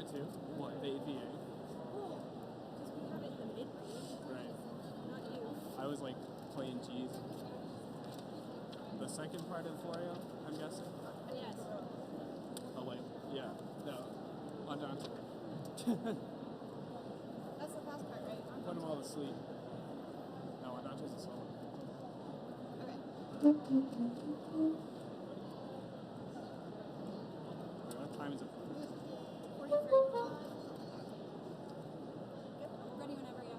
that too. What? The APA. Cool. Because we have it in the mid-range. Right. Not you. I was like playing cheese. The second part of Florio, I'm guessing. Yes. Oh wait, yeah. No. Andante. That's the fast part, right? Put them all to sleep. No, Andante's a solo. Okay. Wait, what time is it? 43. Ready whenever, yeah.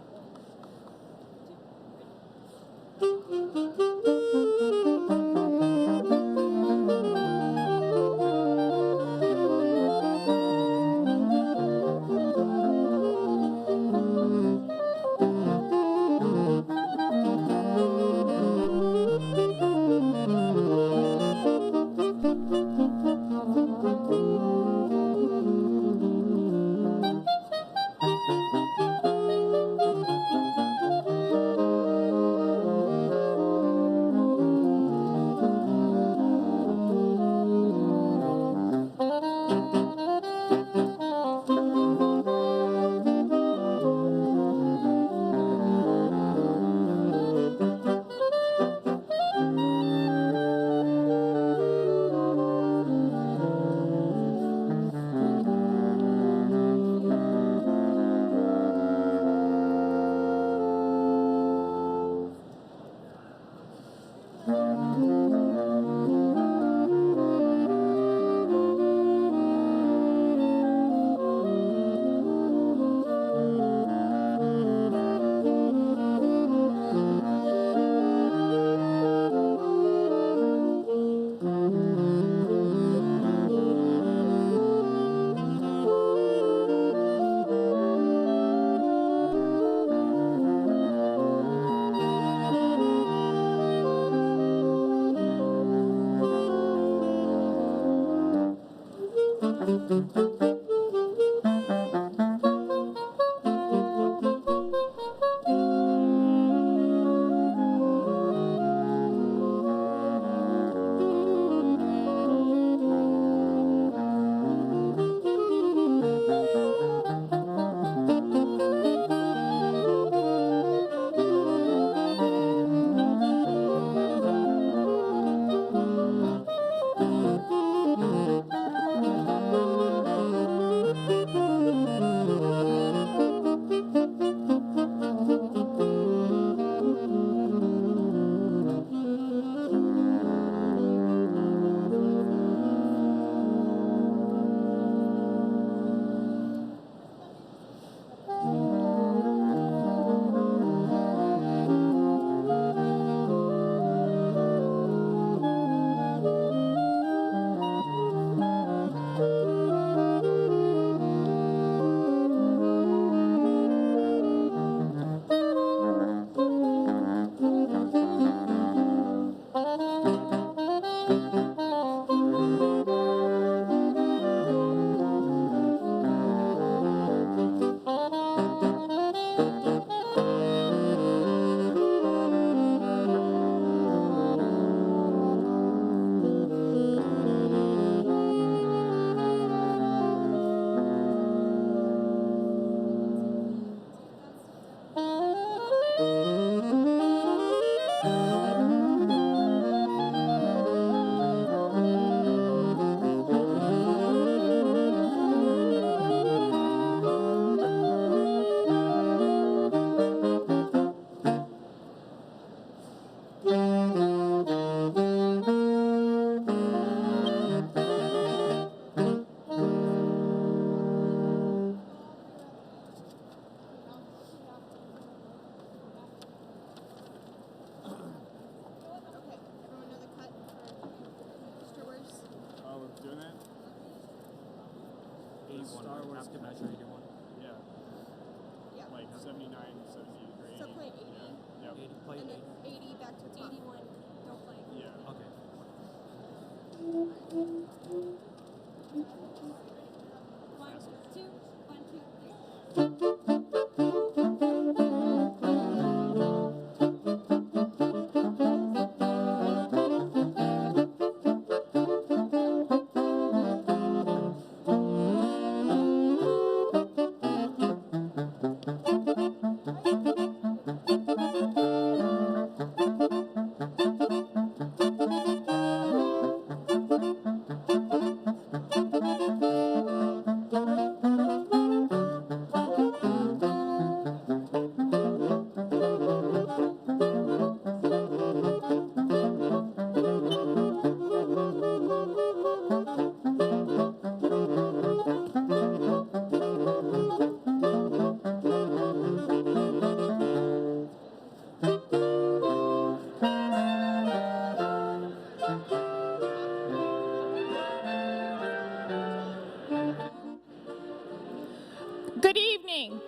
Good evening.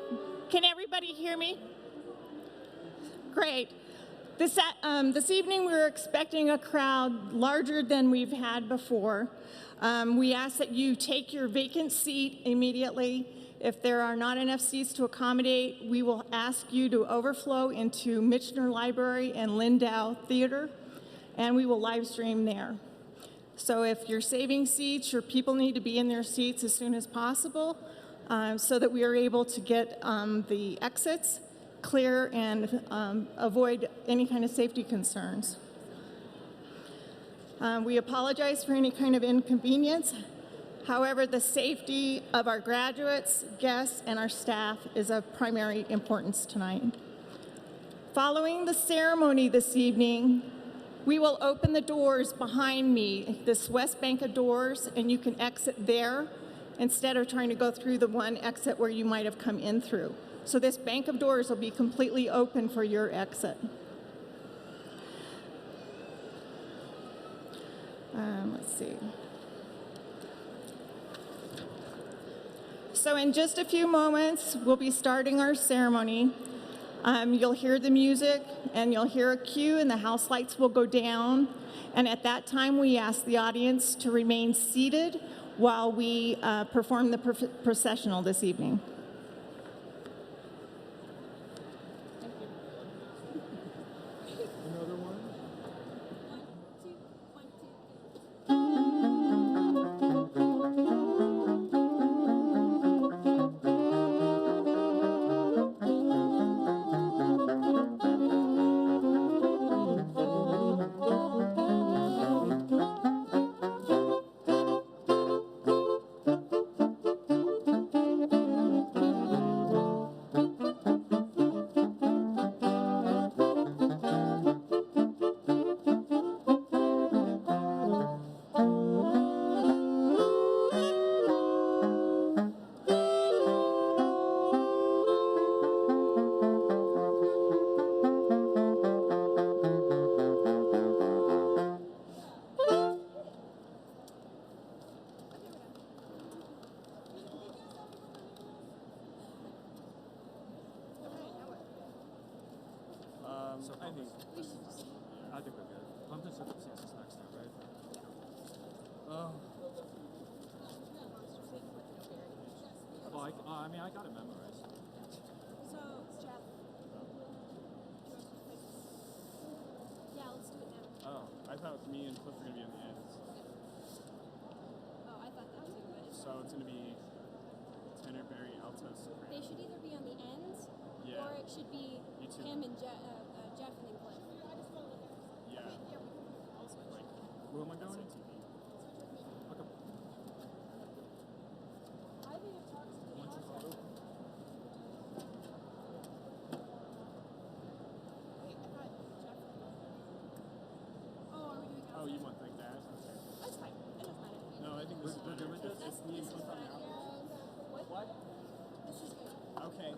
Can everybody hear me? Great. This evening we're expecting a crowd larger than we've had before. We ask that you take your vacant seat immediately. If there are not enough seats to accommodate, we will ask you to overflow into Michener Library and Lindau Theater, and we will live stream there. So if you're saving seats, your people need to be in their seats as soon as possible so that we are able to get the exits clear and avoid any kind of safety concerns. We apologize for any kind of inconvenience. However, the safety of our graduates, guests, and our staff is of primary importance tonight. Following the ceremony this evening, we will open the doors behind me, this west bank of doors, and you can exit there instead of trying to go through the one exit where you might have come in through. So this bank of doors will be completely open for your exit. Let's see. So in just a few moments, we'll be starting our ceremony. You'll hear the music and you'll hear a cue and the house lights will go down. And at that time, we ask the audience to remain seated while we perform the processional this evening. Another one? 1, 2, 1, 2. I think we're good. Pumped in circumstances next time, right? Oh. Well, I mean, I got it memorized. So, Jeff. Yeah, let's do it now. Oh, I thought me and Cliff were gonna be in the ends. Oh, I thought that too, but it's So it's gonna be tenor, barry, alto, soprano. they should either be on the ends, Yeah. or it should be You too. him and Jeff and then Cliff. Yeah. Like, who am I going into? Okay. I think it talks to the Want your photo? Wait, I thought Jeff. Oh, are we doing Oh, you want like that? Okay. That's fine. It doesn't matter. No, I think we're good with this. It's me and Cliff on now. What? This is good. Okay.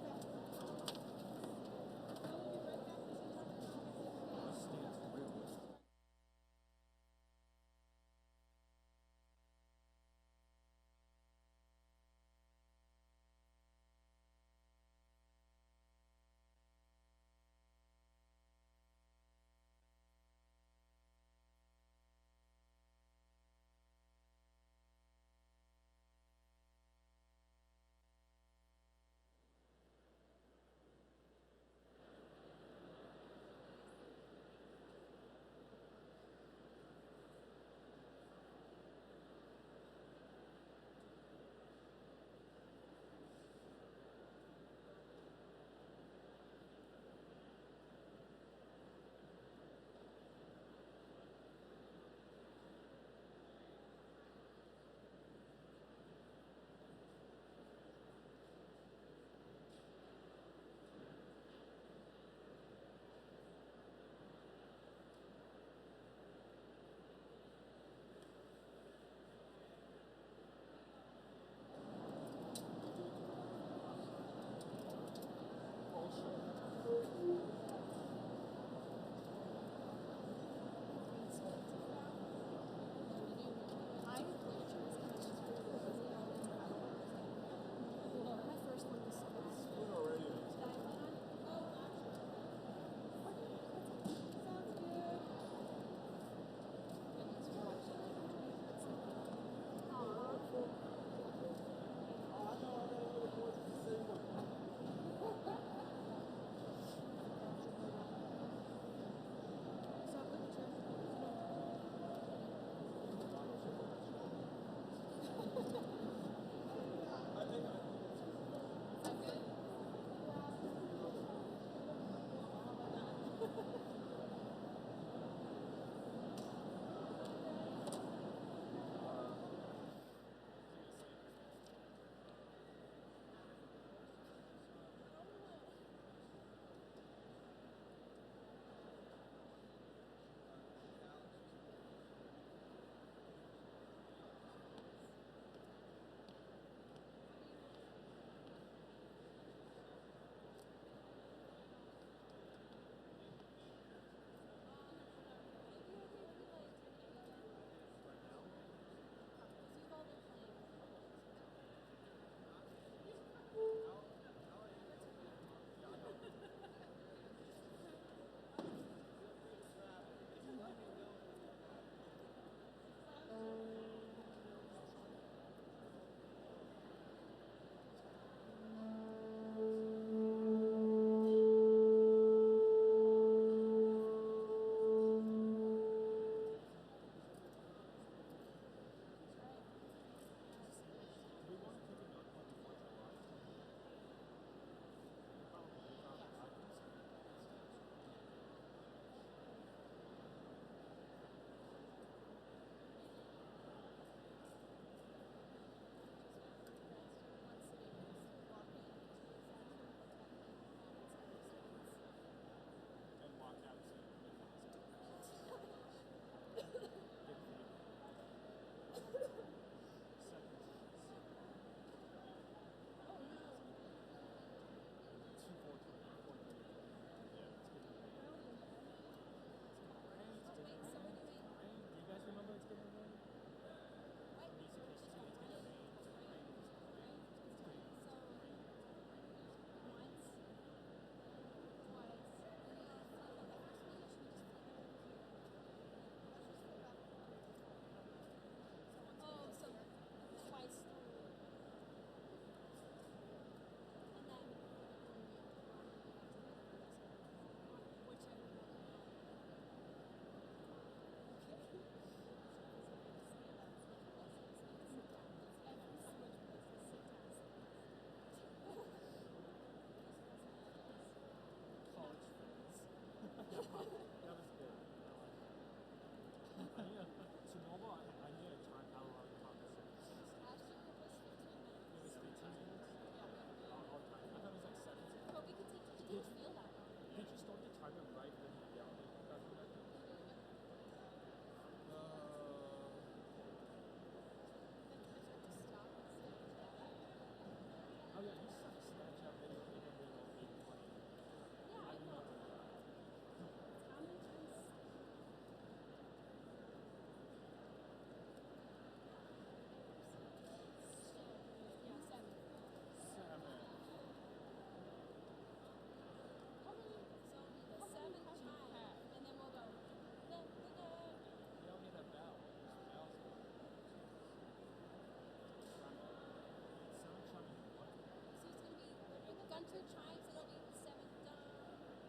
two chimes, it'll be seven dun,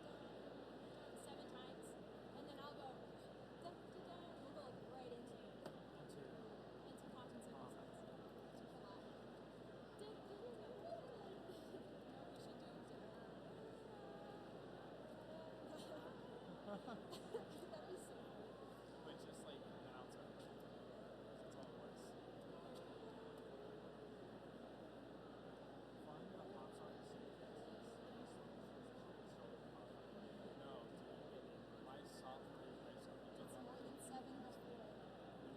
dun, 7 times, and then I'll go dun, dun, dun, and we'll go like right into constant cymbals. It's a lot. Dun, dun, dun, dun, dun, dun. You know what we should do? That'd be so cool. But just like the outside. That's all it was. Find the pop song to sing. No, my sophomore year of high school, we did It's that. more than 7 before. It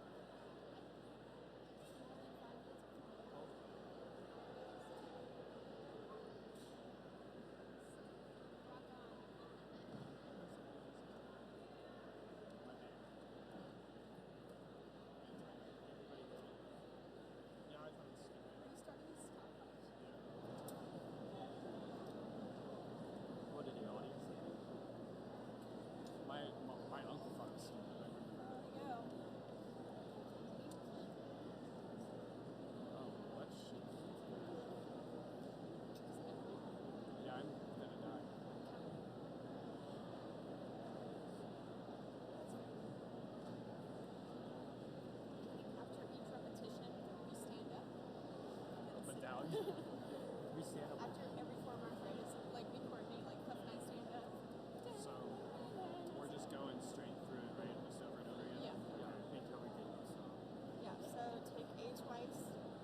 was the stupidest shit. It's more than 5 years before. Rock on. My bad. Yeah, I thought it was stupid. Are you starting to stop? What did the audience say? My uncle thought it was stupid. I remember that. There you go. Oh, what shit? Yeah, I'm gonna die. After each repetition, we stand up. Medallion. We stand up. After every 4 mark phrase, like we coordinate, like Cliff and I stand up. So we're just going straight through it, right? Just over and over again. Yeah. Yeah. I think how we did this. Yeah, so take A twice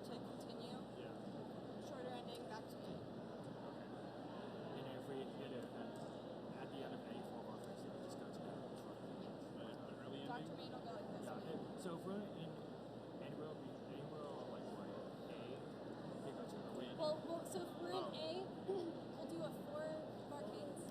to continue. Yeah. Shorter ending, back to A. Okay. And if we hit it at the end of any form of it, we just go to that short. The early Dr. ending. Main will go like this. Yeah. So if we're in anywhere like what A, we go to early ending. Well, so if we're in Oh. A, we'll do a 4-bar cadence.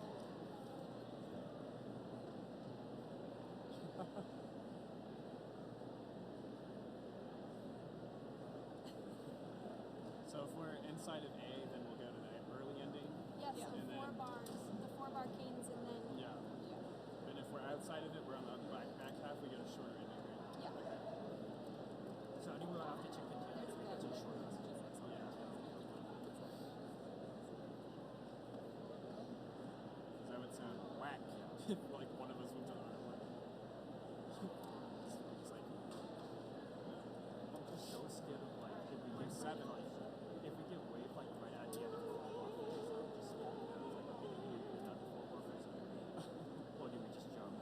So if we're inside of A, then we'll go to the early ending. Yeah, so And 4 then- bars, the 4-bar cadence, and then Yeah. yeah. And if we're outside of it, we're on the back half, we get a shorter ending, right? Yeah. So anywhere after to continue, There's we go to the the short it's list. just like something. Yeah. Because that would sound whack if like one of us went to the other one. It's like I'm just so scared of like if we Like get seven. if we get waved like right at the end of the football phase, I'm just scared that it's like okay, we did not the football phase. Or do we just jump?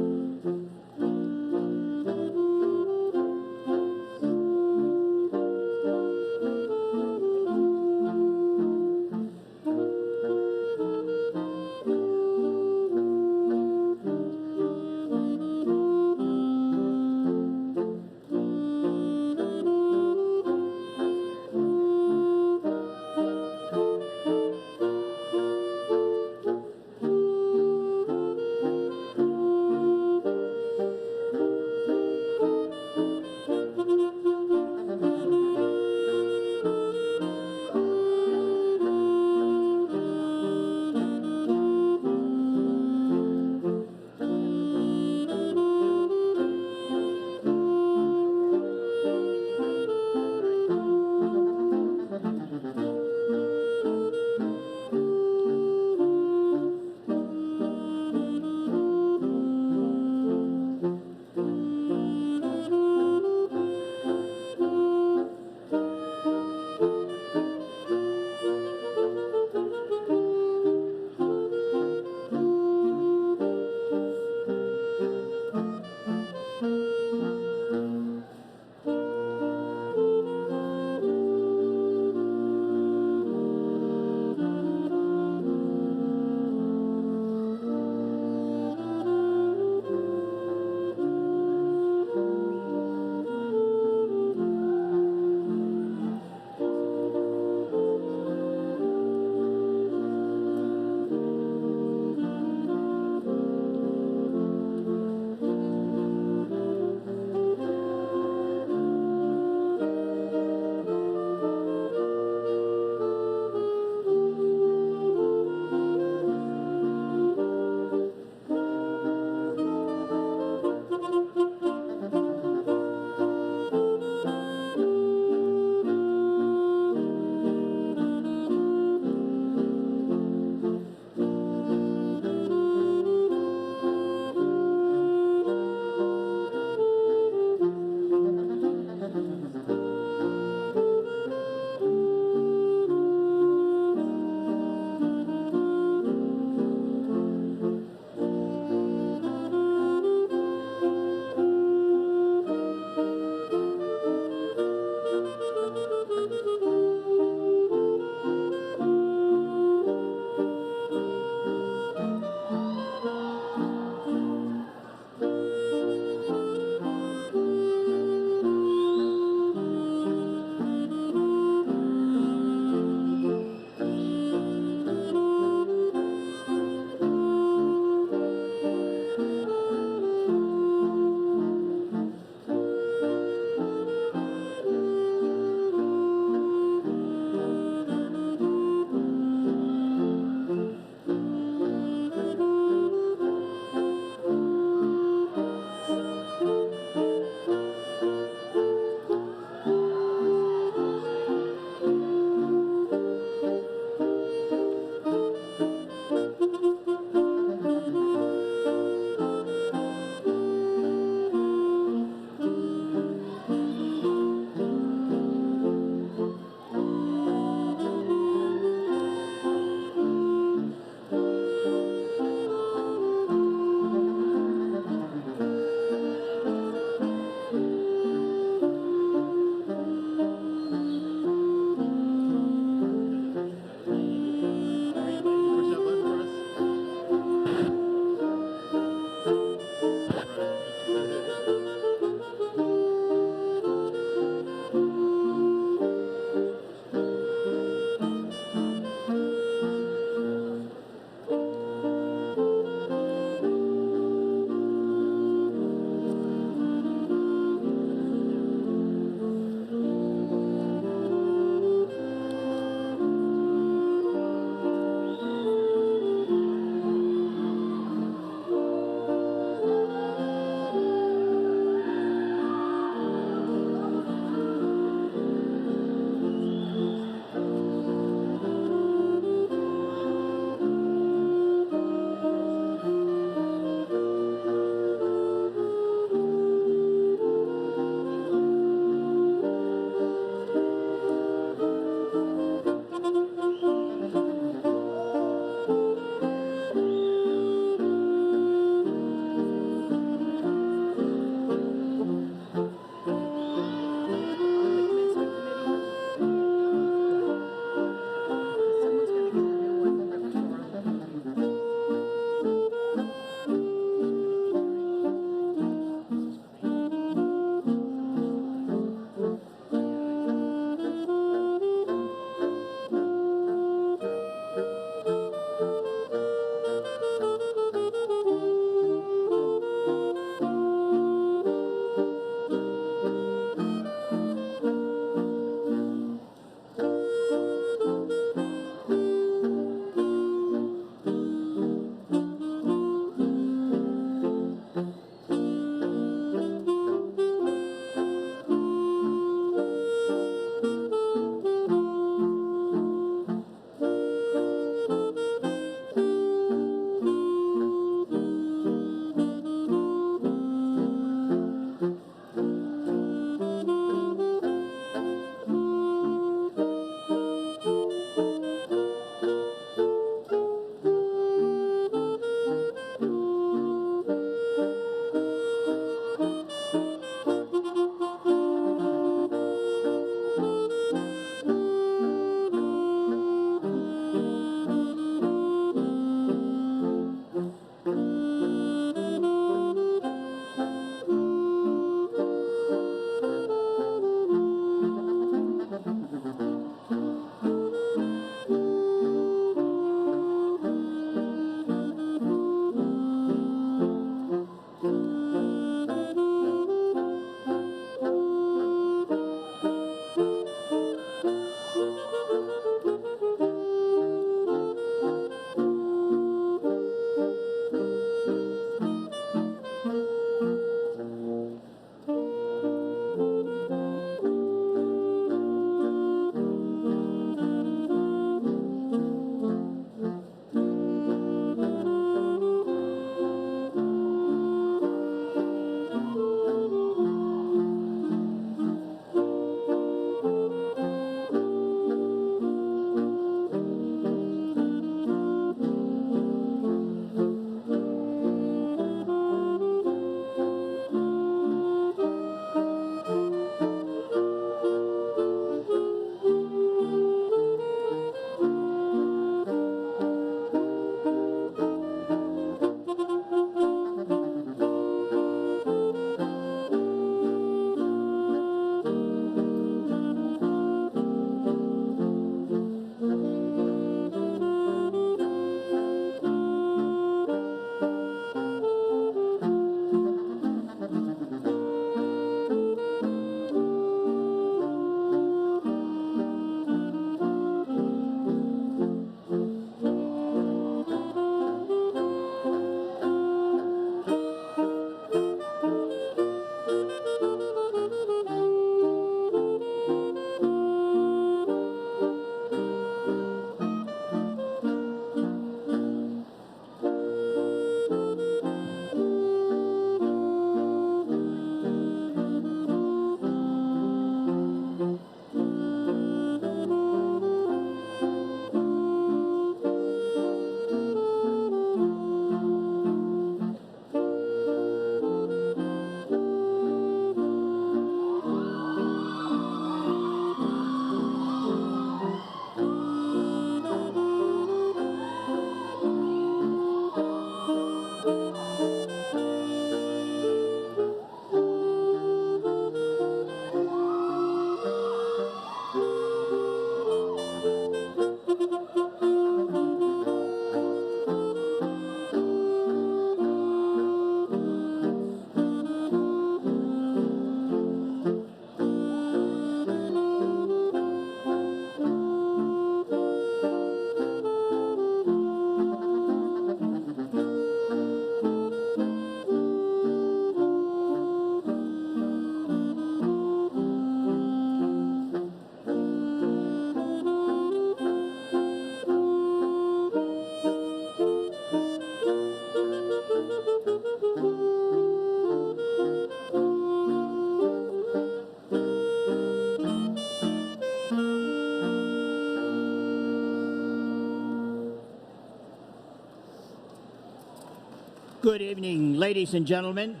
Good evening, ladies and gentlemen.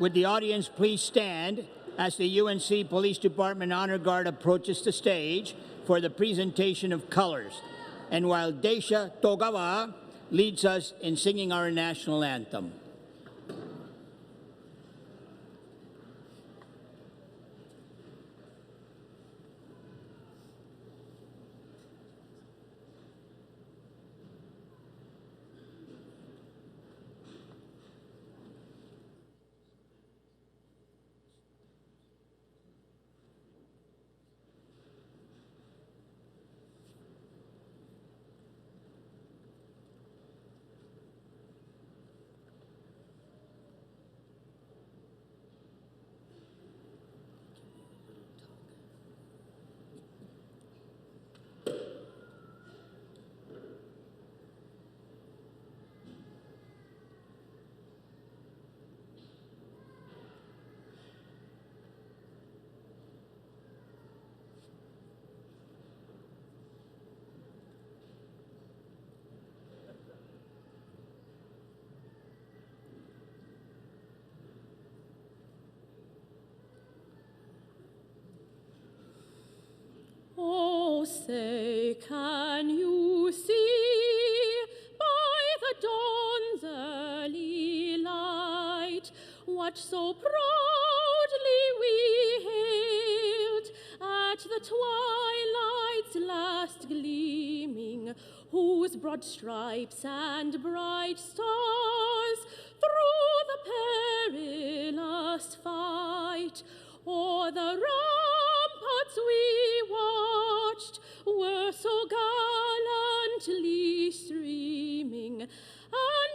Would the audience please stand as the UNC Police Department Honor Guard approaches the stage for the presentation of colors, and while Daisha Togawa leads us in singing our national anthem. Oh, say, can you see by the dawn's early light what so proudly we hailed at the twilight's last gleaming, whose broad stripes and bright stars through the perilous fight o'er the ramparts we watched were so gallantly streaming, and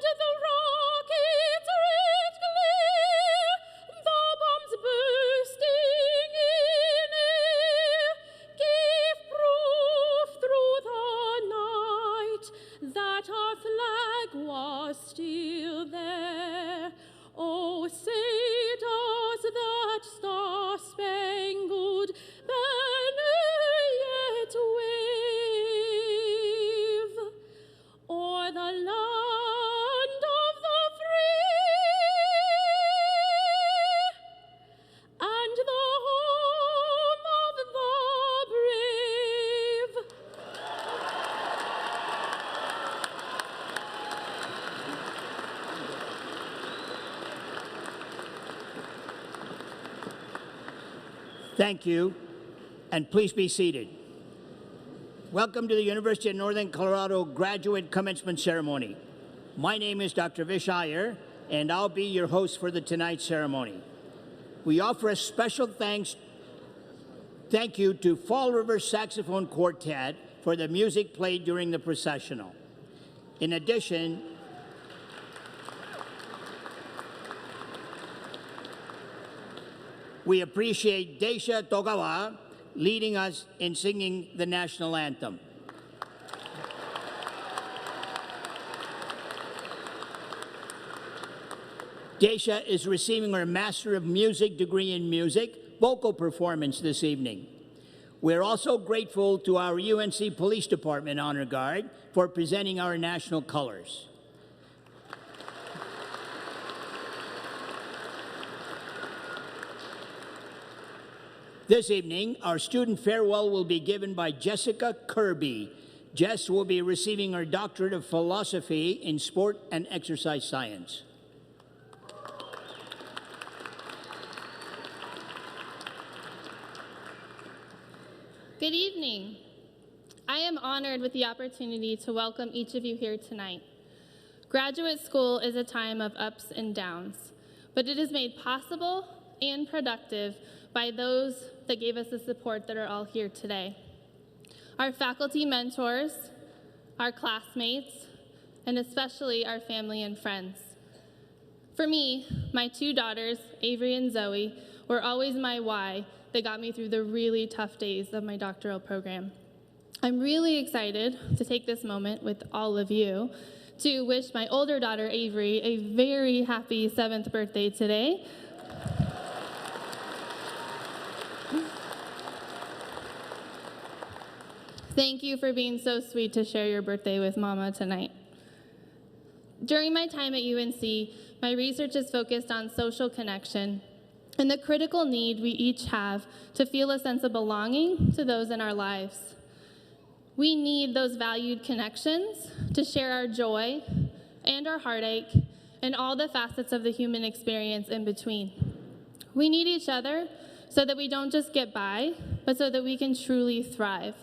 the rockets' red glare, the bombs bursting in air, gave proof through the night that our flag was still there. Oh, say does that star-spangled banner yet wave o'er the land of the free and the home of the brave? Thank you, and please be seated. Welcome to the University of Northern Colorado Graduate Commencement Ceremony. My name is Dr. Vish Iyer, and I'll be your host for tonight's ceremony. We offer a special thank you to Fall River Saxophone Quartet for the music played during the processional. In addition, we appreciate Daisha Togawa leading us in singing the national anthem. Daisha is receiving her Master of Music degree in music, vocal performance this evening. We're also grateful to our UNC Police Department Honor Guard for presenting our national colors. This evening, our student farewell will be given by Jessica Kirby. Jess will be receiving her doctorate of philosophy in sport and exercise science. Good evening. I am honored with the opportunity to welcome each of you here tonight. Graduate school is a time of ups and downs, but it is made possible and productive by those that gave us the support that are all here today. Our faculty mentors, our classmates, and especially our family and friends. For me, my two daughters, Avery and Zoe, were always my why that got me through the really tough days of my doctoral program. I'm really excited to take this moment with all of you to wish my older daughter, Avery, a very happy 7th birthday today. Thank you for being so sweet to share your birthday with Mama tonight. During my time at UNC, my research is focused on social connection and the critical need we each have to feel a sense of belonging to those in our lives. We need those valued connections to share our joy and our heartache and all the facets of the human experience in between. We need each other so that we don't just get by, but so that we can truly thrive.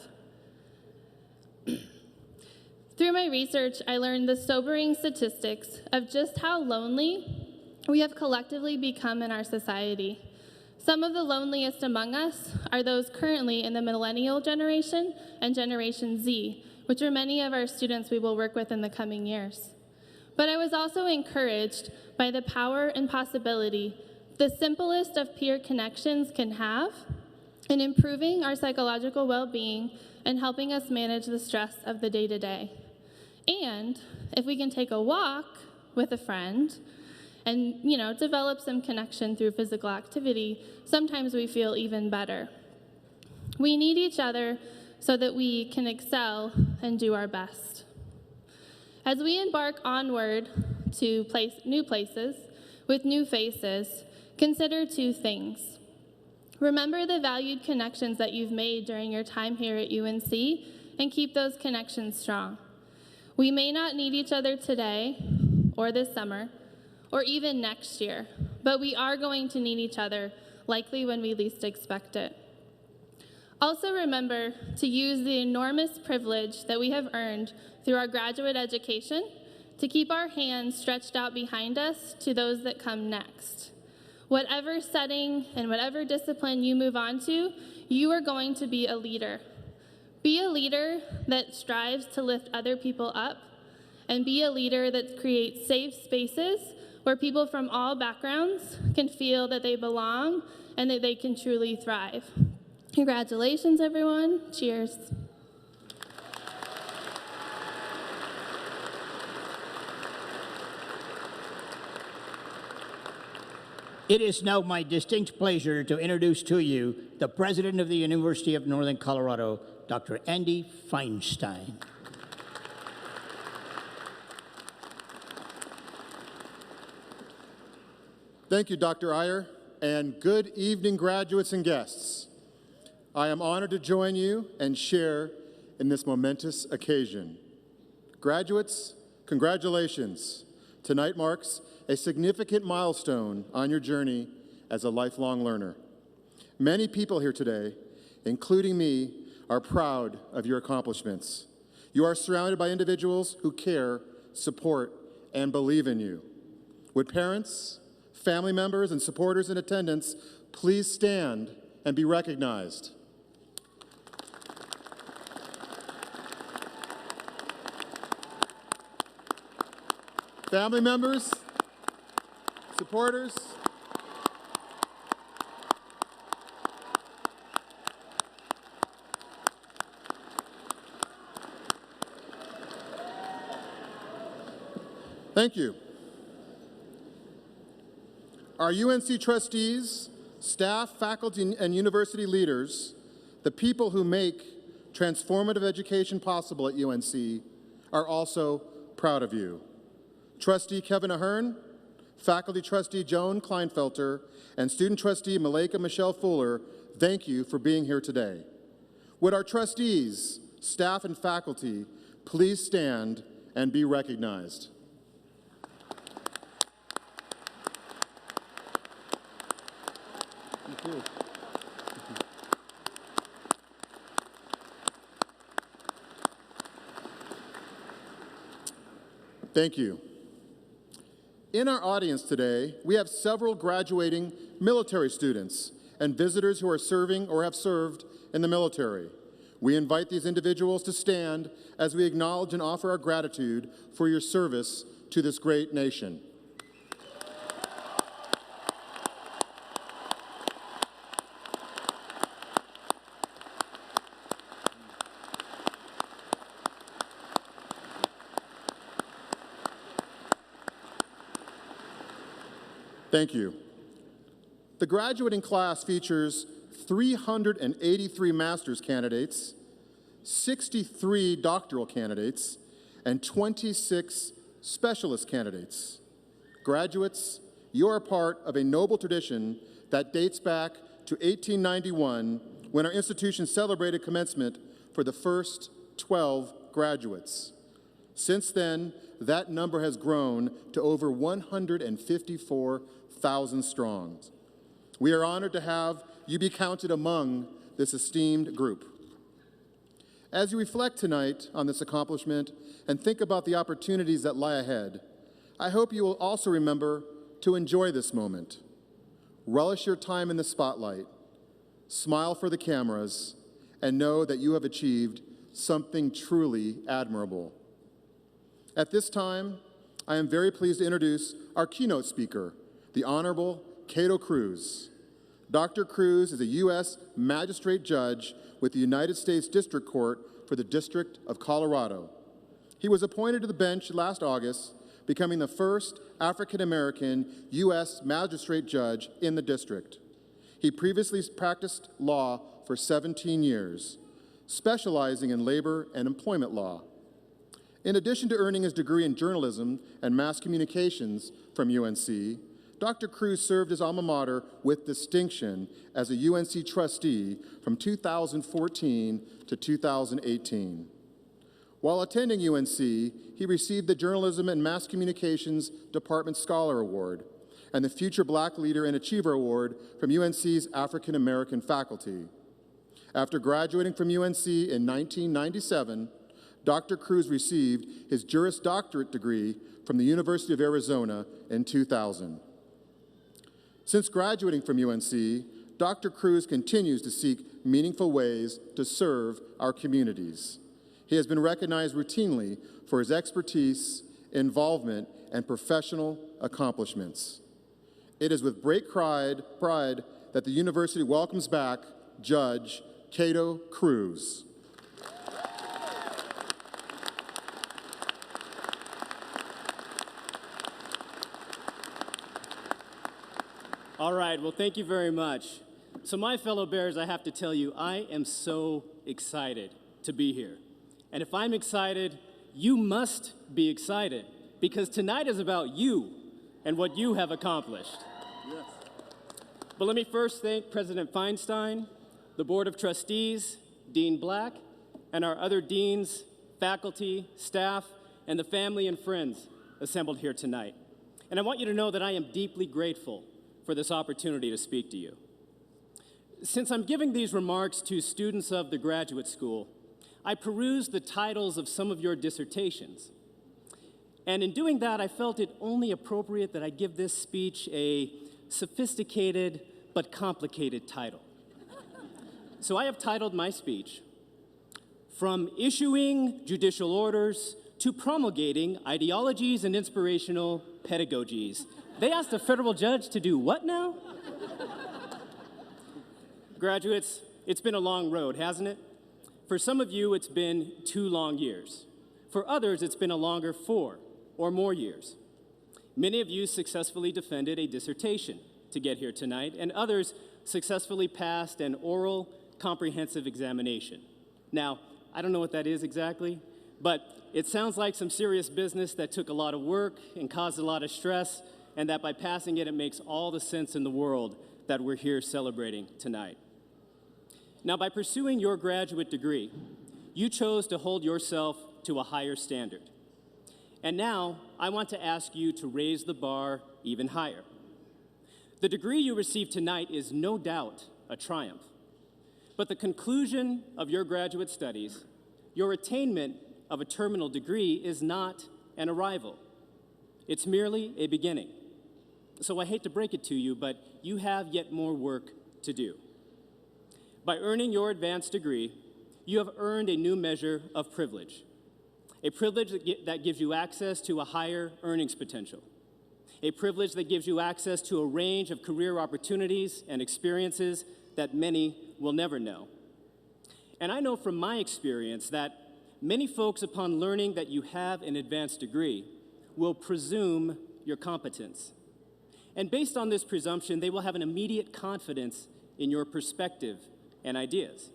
Through my research, I learned the sobering statistics of just how lonely we have collectively become in our society. Some of the loneliest among us are those currently in the millennial generation and Generation Z, which are many of our students we will work with in the coming years. But I was also encouraged by the power and possibility the simplest of peer connections can have in improving our psychological well-being and helping us manage the stress of the day-to-day. And if we can take a walk with a friend and, develop some connection through physical activity, sometimes we feel even better. We need each other so that we can excel and do our best. As we embark onward to new places with new faces, consider two things. Remember the valued connections that you've made during your time here at UNC and keep those connections strong. We may not need each other today or this summer or even next year, but we are going to need each other, likely when we least expect it. Also remember to use the enormous privilege that we have earned through our graduate education to keep our hands stretched out behind us to those that come next. Whatever setting and whatever discipline you move on to, you are going to be a leader. Be a leader that strives to lift other people up, and be a leader that creates safe spaces where people from all backgrounds can feel that they belong and that they can truly thrive. Congratulations, everyone. Cheers. It is now my distinct pleasure to introduce to you the President of the University of Northern Colorado, Dr. Andy Feinstein. Thank you, Dr. Iyer, and good evening, graduates and guests. I am honored to join you and share in this momentous occasion. Graduates, congratulations. Tonight marks a significant milestone on your journey as a lifelong learner. Many people here today, including me, are proud of your accomplishments. You are surrounded by individuals who care, support, and believe in you. Would parents, family members, and supporters in attendance please stand and be recognized? Family members, supporters, thank you. Our UNC trustees, staff, faculty, and university leaders, the people who make transformative education possible at UNC, are also proud of you. Trustee Kevin Ahern, faculty trustee Joan Kleinfelter, and student trustee Malika Michelle Fuller, thank you for being here today. Would our trustees, staff, and faculty please stand and be recognized? Thank you. Thank you. In our audience today, we have several graduating military students and visitors who are serving or have served in the military. We invite these individuals to stand as we acknowledge and offer our gratitude for your service to this great nation. Thank you. The graduating class features 383 master's candidates, 63 doctoral candidates, and 26 specialist candidates. Graduates, you are part of a noble tradition that dates back to 1891 when our institution celebrated commencement for the first 12 graduates. Since then, that number has grown to over 154,000 strong. We are honored to have you be counted among this esteemed group. As you reflect tonight on this accomplishment and think about the opportunities that lie ahead, I hope you will also remember to enjoy this moment. Relish your time in the spotlight, smile for the cameras, and know that you have achieved something truly admirable. At this time, I am very pleased to introduce our keynote speaker, the Honorable Cato Cruz. Dr. Cruz is a U.S. Magistrate Judge with the United States District Court for the District of Colorado. He was appointed to the bench last August, becoming the first African-American U.S. Magistrate Judge in the district. He previously practiced law for 17 years, specializing in labor and employment law. In addition to earning his degree in journalism and mass communications from UNC, Dr. Cruz served his alma mater with distinction as a UNC trustee from 2014 to 2018. While attending UNC, he received the Journalism and Mass Communications Department Scholar Award and the Future Black Leader and Achiever Award from UNC's African American faculty. After graduating from UNC in 1997, Dr. Cruz received his Juris Doctorate degree from the University of Arizona in 2000. Since graduating from UNC, Dr. Cruz continues to seek meaningful ways to serve our communities. He has been recognized routinely for his expertise, involvement, and professional accomplishments. It is with great pride that the university welcomes back Judge Cato Cruz. All right, well, thank you very much. So my fellow Bears, I have to tell you, I am so excited to be here. And if I'm excited, you must be excited, because tonight is about you and what you have accomplished. Yes. But let me first thank President Feinstein, the Board of Trustees, Dean Black, and our other deans, faculty, staff, and the family and friends assembled here tonight. And I want you to know that I am deeply grateful for this opportunity to speak to you. Since I'm giving these remarks to students of the graduate school, I perused the titles of some of your dissertations. And in doing that, I felt it only appropriate that I give this speech a sophisticated but complicated title. So I have titled my speech, "From Issuing Judicial Orders to Promulgating Ideologies and Inspirational Pedagogies." They asked a federal judge to do what now? Graduates, it's been a long road, hasn't it? For some of you, it's been 2 long years. For others, it's been a longer 4 or more years. Many of you successfully defended a dissertation to get here tonight, and others successfully passed an oral comprehensive examination. Now, I don't know what that is exactly, but it sounds like some serious business that took a lot of work and caused a lot of stress, and that by passing it, it makes all the sense in the world that we're here celebrating tonight. Now, by pursuing your graduate degree, you chose to hold yourself to a higher standard. And now, I want to ask you to raise the bar even higher. The degree you receive tonight is no doubt a triumph. But the conclusion of your graduate studies, your attainment of a terminal degree, is not an arrival. It's merely a beginning. So I hate to break it to you, but you have yet more work to do. By earning your advanced degree, you have earned a new measure of privilege, a privilege that gives you access to a higher earnings potential, a privilege that gives you access to a range of career opportunities and experiences that many will never know. And I know from my experience that many folks, upon learning that you have an advanced degree, will presume your competence. And based on this presumption, they will have an immediate confidence in your perspective and ideas.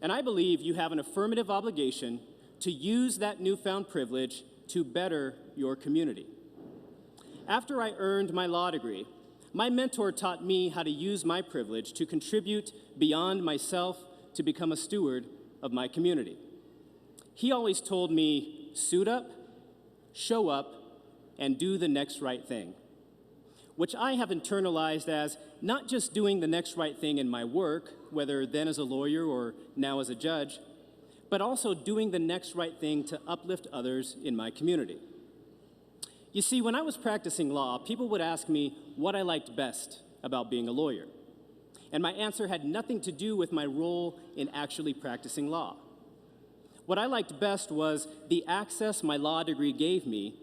And I believe you have an affirmative obligation to use that newfound privilege to better your community. After I earned my law degree, my mentor taught me how to use my privilege to contribute beyond myself to become a steward of my community. He always told me, suit up, show up, and do the next right thing, which I have internalized as not just doing the next right thing in my work, whether then as a lawyer or now as a judge, but also doing the next right thing to uplift others in my community. You see, when I was practicing law, people would ask me what I liked best about being a lawyer. And my answer had nothing to do with my role in actually practicing law. What I liked best was the access my law degree gave me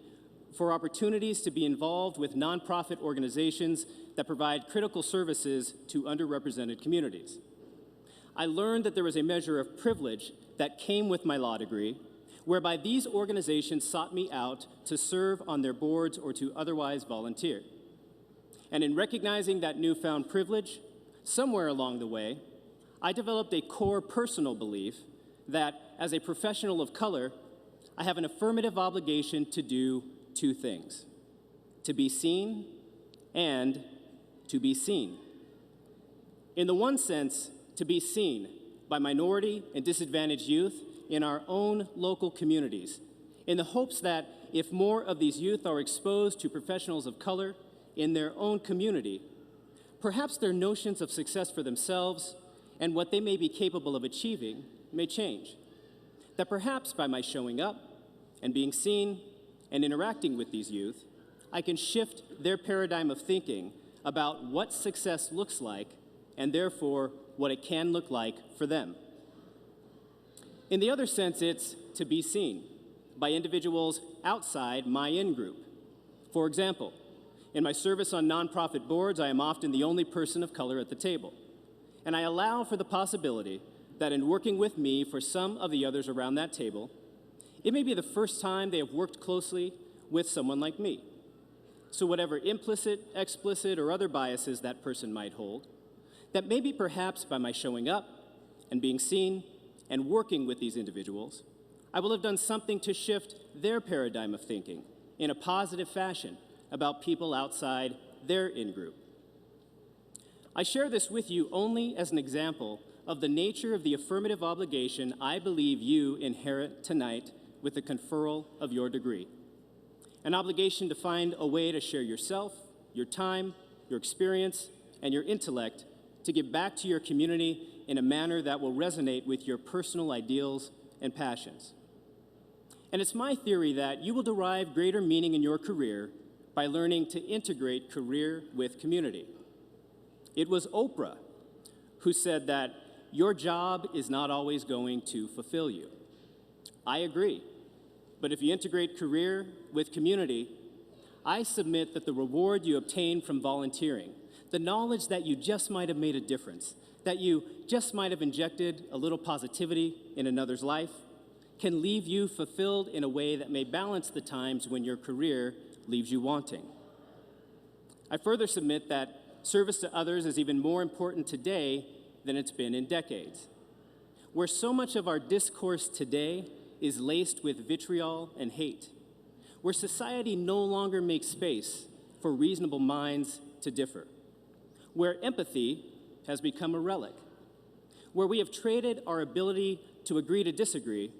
for opportunities to be involved with nonprofit organizations that provide critical services to underrepresented communities. I learned that there was a measure of privilege that came with my law degree, whereby these organizations sought me out to serve on their boards or to otherwise volunteer. And in recognizing that newfound privilege, somewhere along the way, I developed a core personal belief that as a professional of color, I have an affirmative obligation to do two things: to be seen and to be seen. In the one sense, to be seen by minority and disadvantaged youth in our own local communities, in the hopes that if more of these youth are exposed to professionals of color in their own community, perhaps their notions of success for themselves and what they may be capable of achieving may change. That perhaps by my showing up and being seen and interacting with these youth, I can shift their paradigm of thinking about what success looks like and therefore what it can look like for them. In the other sense, it's to be seen by individuals outside my in-group. For example, in my service on nonprofit boards, I am often the only person of color at the table. And I allow for the possibility that in working with me for some of the others around that table, it may be the first time they have worked closely with someone like me. So whatever implicit, explicit, or other biases that person might hold, that maybe perhaps by my showing up and being seen and working with these individuals, I will have done something to shift their paradigm of thinking in a positive fashion about people outside their in-group. I share this with you only as an example of the nature of the affirmative obligation I believe you inherit tonight with the conferral of your degree. An obligation to find a way to share yourself, your time, your experience, and your intellect to give back to your community in a manner that will resonate with your personal ideals and passions. And it's my theory that you will derive greater meaning in your career by learning to integrate career with community. It was Oprah who said that your job is not always going to fulfill you. I agree, but if you integrate career with community, I submit that the reward you obtain from volunteering, the knowledge that you just might have made a difference, that you just might have injected a little positivity in another's life, can leave you fulfilled in a way that may balance the times when your career leaves you wanting. I further submit that service to others is even more important today than it's been in decades. Where so much of our discourse today is laced with vitriol and hate, where society no longer makes space for reasonable minds to differ, where empathy has become a relic, where we have traded our ability to agree to disagree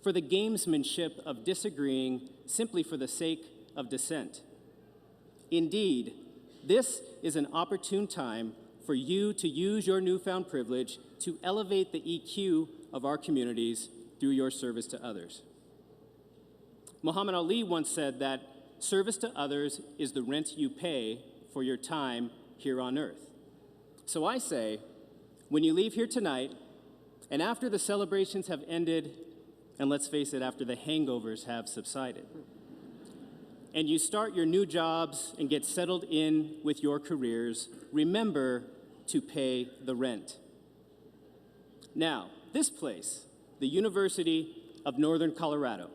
for the gamesmanship of disagreeing simply for the sake of dissent. Indeed, this is an opportune time for you to use your newfound privilege to elevate the EQ of our communities through your service to others. Muhammad Ali once said that service to others is the rent you pay for your time here on earth. So I say, when you leave here tonight, and after the celebrations have ended, and let's face it, after the hangovers have subsided, and you start your new jobs and get settled in with your careers, remember to pay the rent. Now, this place, the University of Northern Colorado,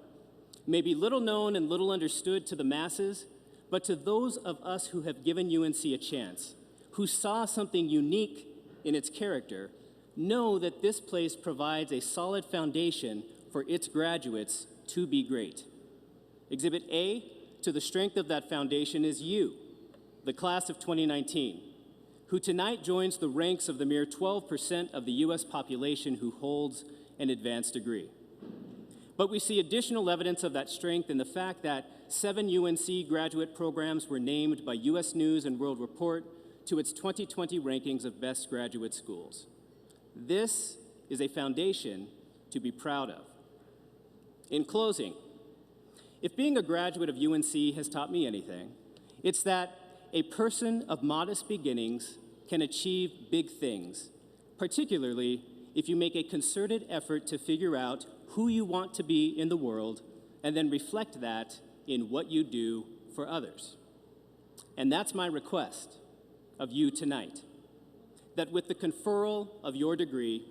may be little known and little understood to the masses, but to those of us who have given UNC a chance, who saw something unique in its character, know that this place provides a solid foundation for its graduates to be great. Exhibit A to the strength of that foundation is you, the class of 2019, who tonight joins the ranks of the mere 12% of the U.S. population who holds an advanced degree. But we see additional evidence of that strength in the fact that 7 UNC graduate programs were named by U.S. News and World Report to its 2020 rankings of best graduate schools. This is a foundation to be proud of. In closing, if being a graduate of UNC has taught me anything, it's that a person of modest beginnings can achieve big things, particularly if you make a concerted effort to figure out who you want to be in the world and then reflect that in what you do for others. And that's my request of you tonight, that with the conferral of your degree,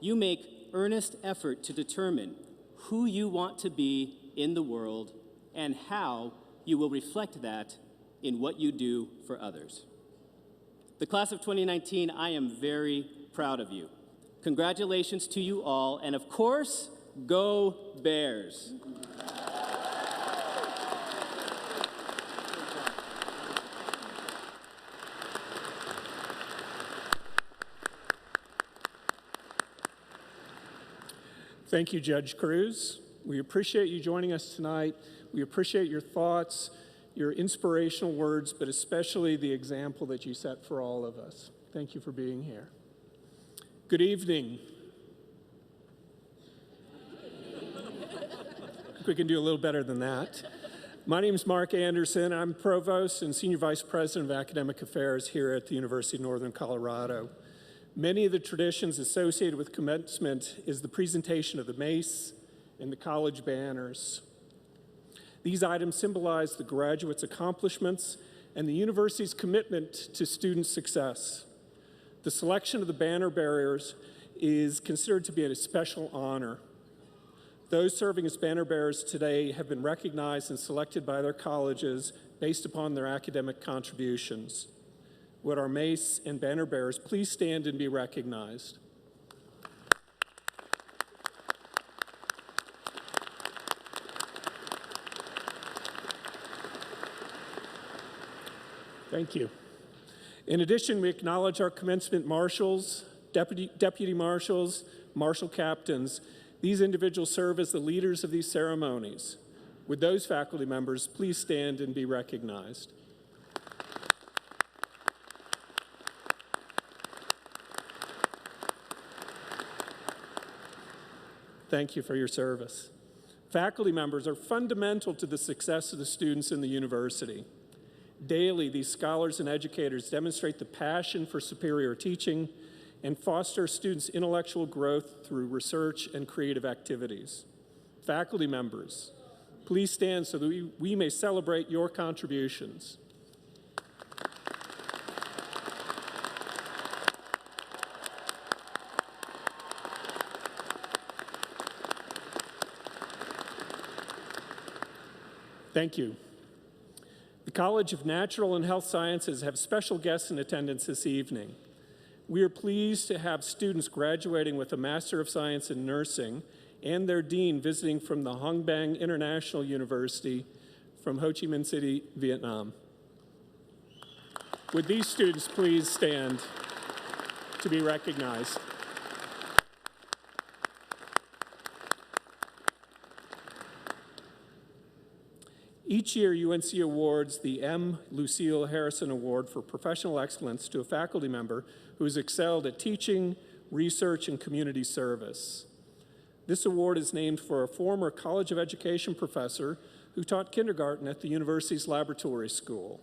you make earnest effort to determine who you want to be in the world and how you will reflect that in what you do for others. The class of 2019, I am very proud of you. Congratulations to you all, and of course, go Bears. Thank you, Judge Cruz. We appreciate you joining us tonight. We appreciate your thoughts, your inspirational words, but especially the example that you set for all of us. Thank you for being here. Good evening. I think we can do a little better than that. My name is Mark Anderson. I'm Provost and Senior Vice President of Academic Affairs here at the University of Northern Colorado. Many of the traditions associated with commencement is the presentation of the mace and the college banners. These items symbolize the graduates' accomplishments and the university's commitment to student success. The selection of the banner bearers is considered to be a special honor. Those serving as banner bearers today have been recognized and selected by their colleges based upon their academic contributions. Would our mace and banner bearers please stand and be recognized? Thank you. In addition, we acknowledge our commencement marshals, deputy marshals, marshal captains. These individuals serve as the leaders of these ceremonies. Would those faculty members please stand and be recognized? Thank you for your service. Faculty members are fundamental to the success of the students in the university. Daily, these scholars and educators demonstrate the passion for superior teaching and foster students' intellectual growth through research and creative activities. Faculty members, please stand so that we may celebrate your contributions. Thank you. The College of Natural and Health Sciences have special guests in attendance this evening. We are pleased to have students graduating with a Master of Science in Nursing and their dean visiting from the Hong Bang International University from Ho Chi Minh City, Vietnam. Would these students please stand to be recognized? Each year, UNC awards the M. Lucille Harrison Award for Professional Excellence to a faculty member who has excelled at teaching, research, and community service. This award is named for a former College of Education professor who taught kindergarten at the university's laboratory school.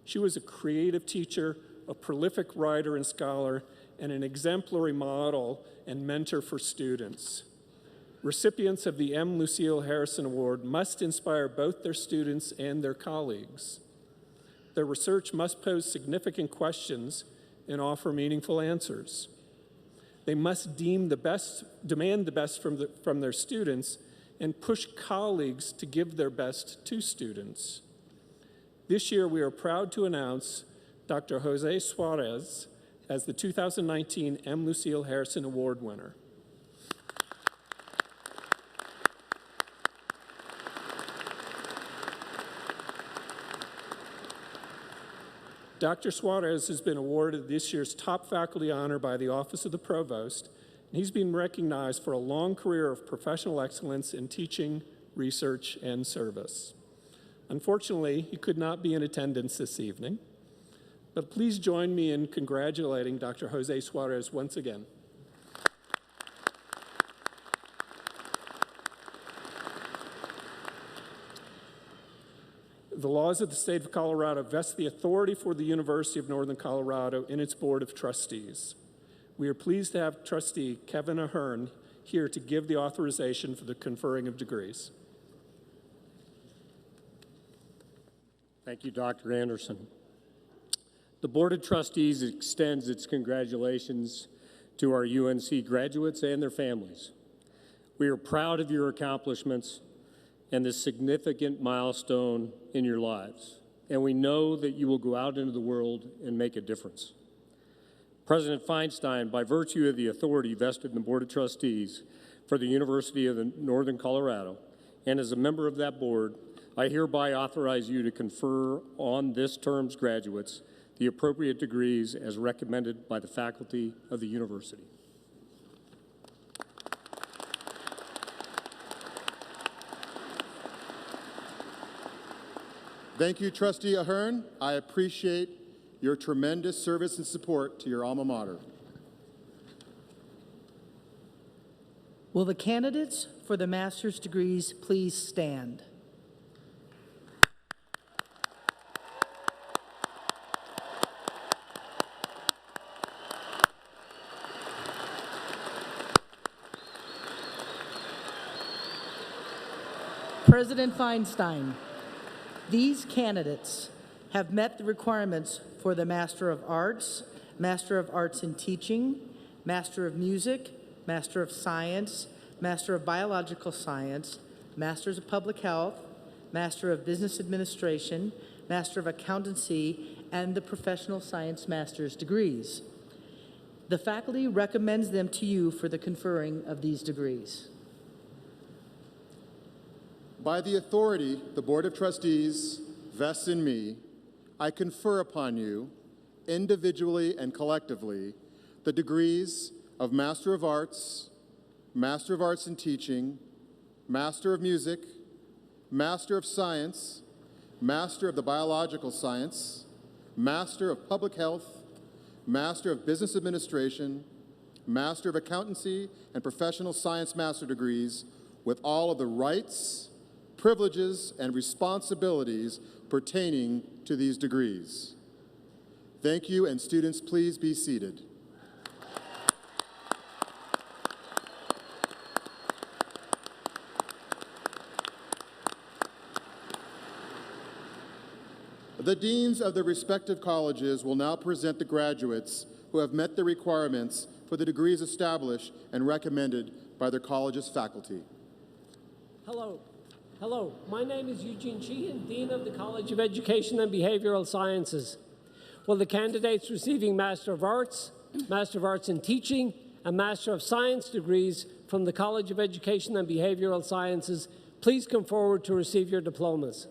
She was a creative teacher, a prolific writer and scholar, and an exemplary model and mentor for students. Recipients of the M. Lucille Harrison Award must inspire both their students and their colleagues. Their research must pose significant questions and offer meaningful answers. They must demand the best from their students and push colleagues to give their best to students. This year, we are proud to announce Dr. Jose Suarez as the 2019 M. Lucille Harrison Award winner. Dr. Suarez has been awarded this year's top faculty honor by the Office of the Provost, and he's been recognized for a long career of professional excellence in teaching, research, and service. Unfortunately, he could not be in attendance this evening, but please join me in congratulating Dr. Jose Suarez once again. The laws of the state of Colorado vest the authority for the University of Northern Colorado in its Board of Trustees. We are pleased to have Trustee Kevin Ahern here to give the authorization for the conferring of degrees. Thank you, Dr. Anderson. The Board of Trustees extends its congratulations to our UNC graduates and their families. We are proud of your accomplishments and this significant milestone in your lives, and we know that you will go out into the world and make a difference. President Feinstein, by virtue of the authority vested in the Board of Trustees for the University of Northern Colorado, and as a member of that board, I hereby authorize you to confer on this term's graduates the appropriate degrees as recommended by the faculty of the university. Thank you, Trustee Ahern. I appreciate your tremendous service and support to your alma mater. Will the candidates for the master's degrees please stand? President Feinstein, these candidates have met the requirements for the Master of Arts in Teaching, Master of Music, Master of Science, Master of Biological Science, Masters of Public Health, Master of Business Administration, Master of Accountancy, and the Professional Science Master's degrees. The faculty recommends them to you for the conferring of these degrees. By the authority the Board of Trustees vests in me, I confer upon you, individually and collectively, the degrees of Master of Arts in Teaching, Master of Music, Master of Science, Master of the Biological Science, Master of Public Health, Master of Business Administration, Master of Accountancy, and Professional Science Master degrees with all of the rights, privileges, and responsibilities pertaining to these degrees. Thank you, and students, please be seated. The deans of the respective colleges will now present the graduates who have met the requirements for the degrees established and recommended by their college's faculty. Hello. Hello, my name is Eugene Sheehan, Dean of the College of Education and Behavioral Sciences. Will the candidates receiving Master of Arts in Teaching, and Master of Science degrees from the College of Education and Behavioral Sciences please come forward to receive your diplomas?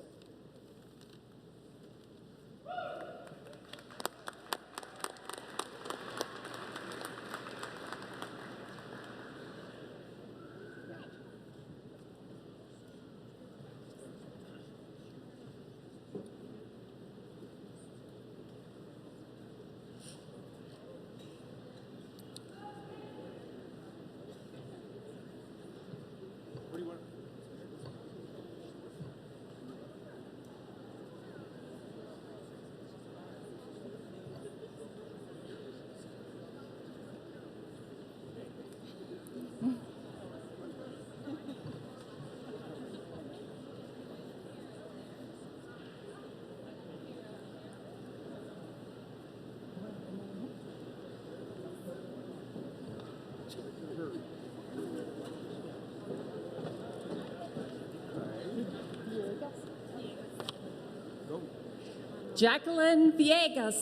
Jacqueline Villegas.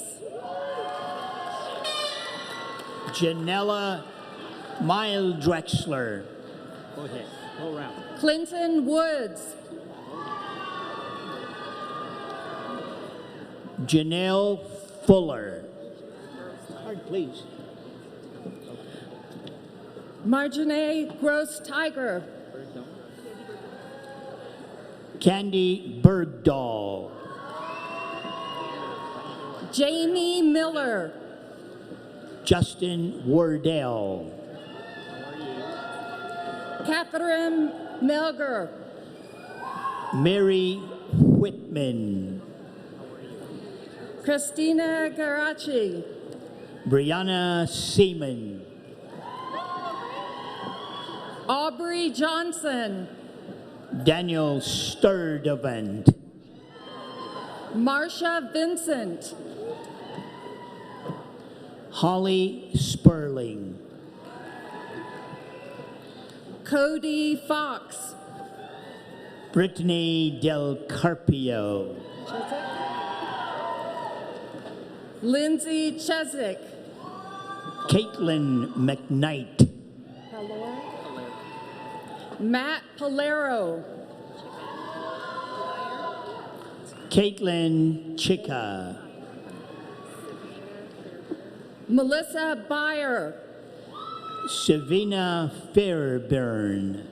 Janella Mile-Drexler. Go ahead, go around. Clinton Woods. Janelle Fuller. Card, please. Marjane Gross Tiger. Candy Bergdahl. Jamie Miller. Justin Wardell. Catherine Melger. Mary Whitman. Christina Garachi. Brianna Seaman. Aubrey Johnson. Daniel Sturdivant. Marcia Vincent. Holly Sperling. Cody Fox. Brittany Del Carpio. Lindsay Chesak. Caitlin McKnight. Matt Polero. Caitlin Chica. Melissa Byer. Savina Fairburn.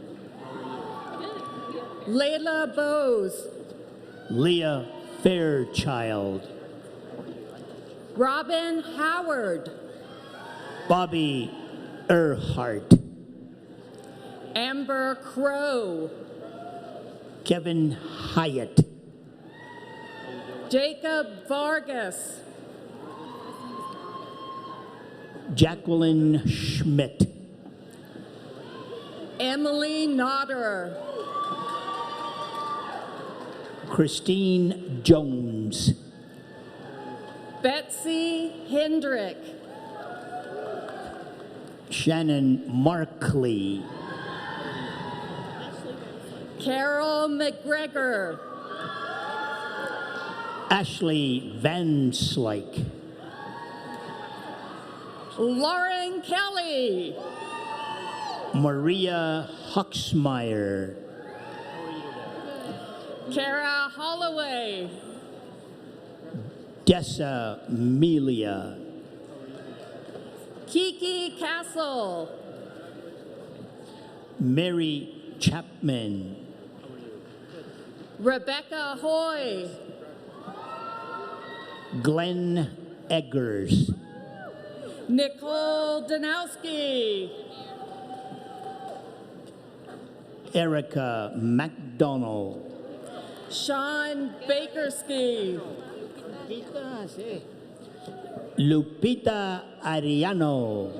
Layla Bose. Leah Fairchild. Robin Howard. Bobby Earhart. Amber Crow. Kevin Hyatt. Jacob Vargas. Jacqueline Schmidt. Emily Nodder. Christine Jones. Betsy Hendrick. Shannon Markley. Carol McGregor. Ashley Van Slyke. Lauren Kelly. Maria Huxmeyer. Kara Holloway. Dessa Melia. Kiki Castle. Mary Chapman. Rebecca Hoy. Glenn Eggers. Nicole Danowski. Erica McDonald. Sean Bakerski. Lupita Ariano.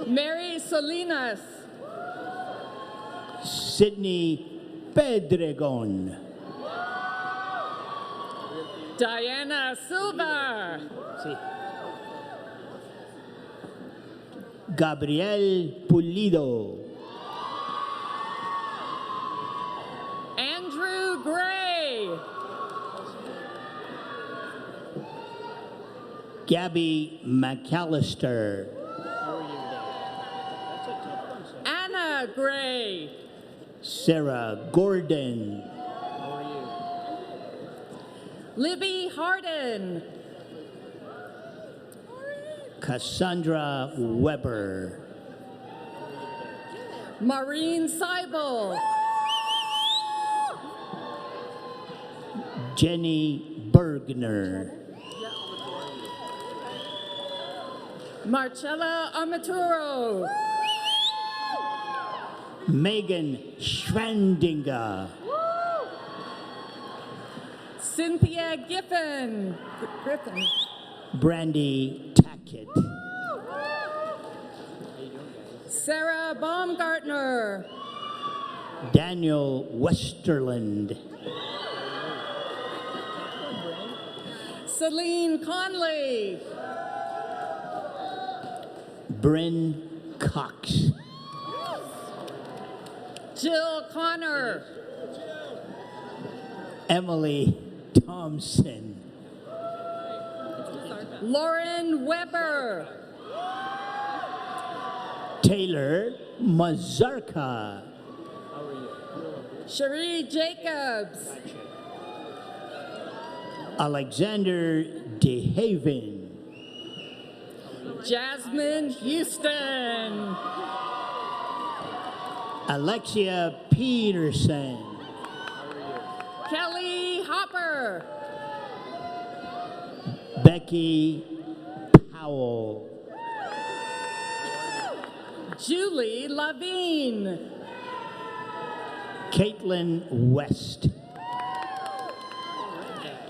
Mary Salinas. Sydney Pedregon. Diana Silva. Gabriel Pulido. Andrew Gray. Gabby McAllister. Anna Gray. Sarah Gordon. Libby Harden. Cassandra Weber. Maureen Seibel. Jenny Bergner. Marcella Amaturo. Megan Schwandinger. Cynthia Griffin. Brandy Tackett. Sarah Baumgartner. Daniel Westerland. Celine Conley. Bryn Cox. Jill Connor. Emily Thompson. Lauren Weber. Taylor Mazarka. Cherie Jacobs. Alexander DeHaven. Jasmine Houston. Alexia Peterson. Kelly Hopper. Becky Powell. Julie Lavine. Caitlin West.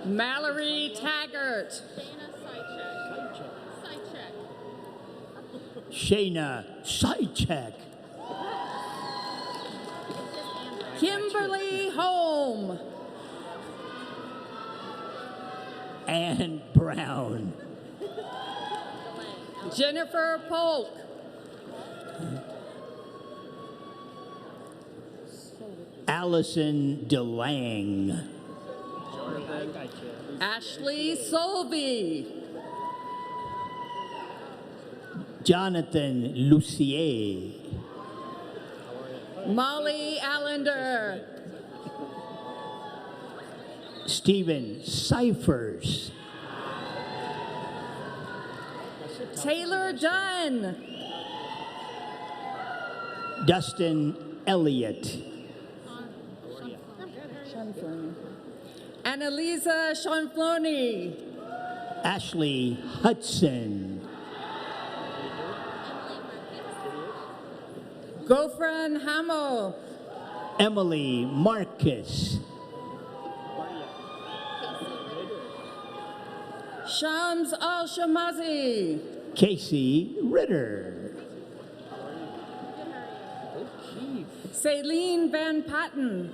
Mallory Taggart. Shayna Sychek. Kimberly Holm. Ann Brown. Jennifer Polk. Allison DeLang. Ashley Solby. Jonathan Lucier. Molly Allender. Stephen Cyphers. Taylor Dunn. Dustin Elliott. Annalisa Shonfloni. Ashley Hudson. Gofran Hamo. Emily Marcus. Shams Al-Shamazi. Casey Ritter. Celine Van Patten.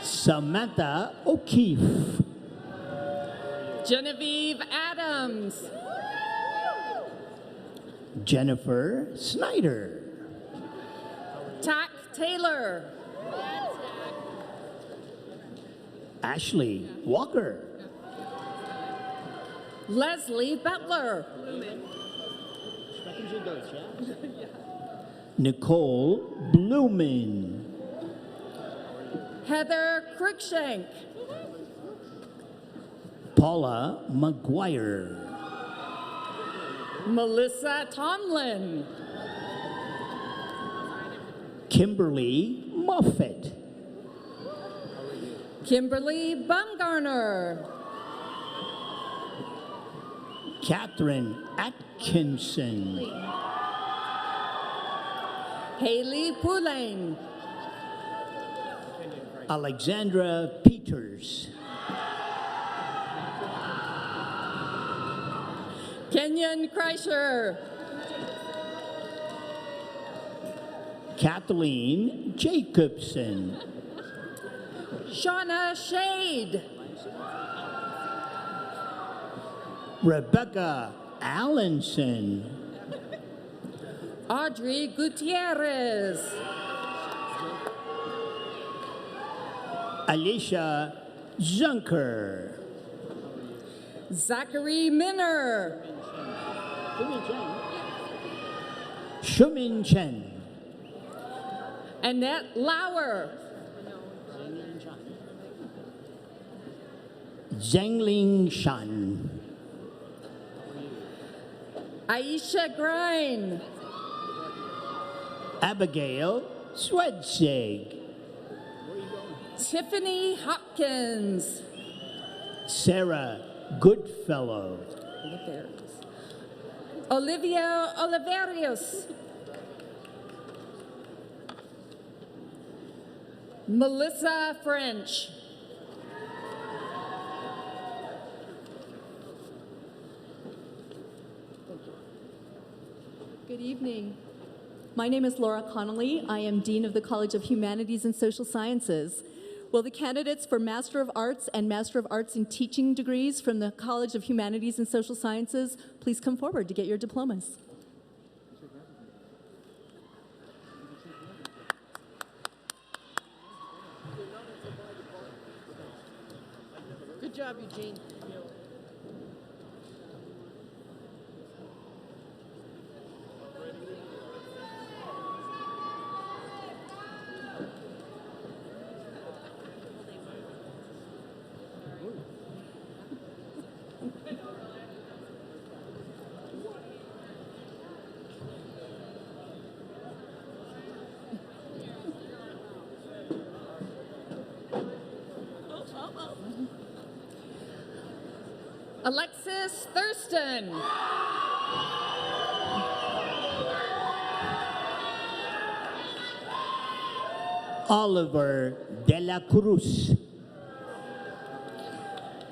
Samantha O'Keefe. Genevieve Adams. Jennifer Snyder. Tack Taylor. Ashley Walker. Leslie Butler. Nicole Blumen. Heather Cruikshank. Paula McGuire. Melissa Tomlin. Kimberly Moffett. Kimberly Bumgarner. Catherine Atkinson. Haley Poulain. Alexandra Peters. Kenyon Kreischer. Kathleen Jacobson. Shauna Shade. Rebecca Allenson. Audrey Gutierrez. Alicia Zunker. Zachary Minner. Shumin Chen. Annette Lauer. Zhengling Shan. Aisha Grine. Abigail Swedzig. Tiffany Hopkins. Sarah Goodfellow. Olivia Oliverius. Melissa French. Good evening. My name is Laura Connolly. I am Dean of the College of Humanities and Social Sciences. Will the candidates for Master of Arts and Master of Arts in Teaching degrees from the College of Humanities and Social Sciences please come forward to get your diplomas? Good job, Eugene. Alexis Thurston. Oliver De La Cruz.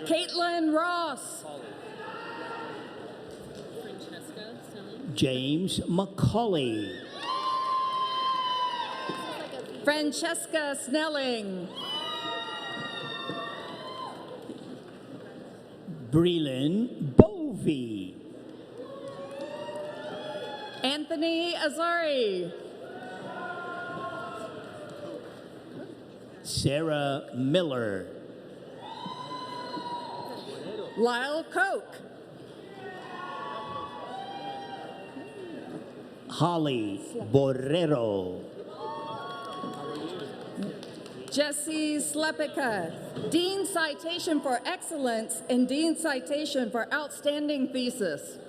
Caitlin Ross. James Macaulay. Francesca Snelling. Breland Bovey. Anthony Azari. Sarah Miller. Lyle Koch. Holly Borrero. Jesse Slepika. Dean Citation for Excellence and Dean Citation for Outstanding Thesis.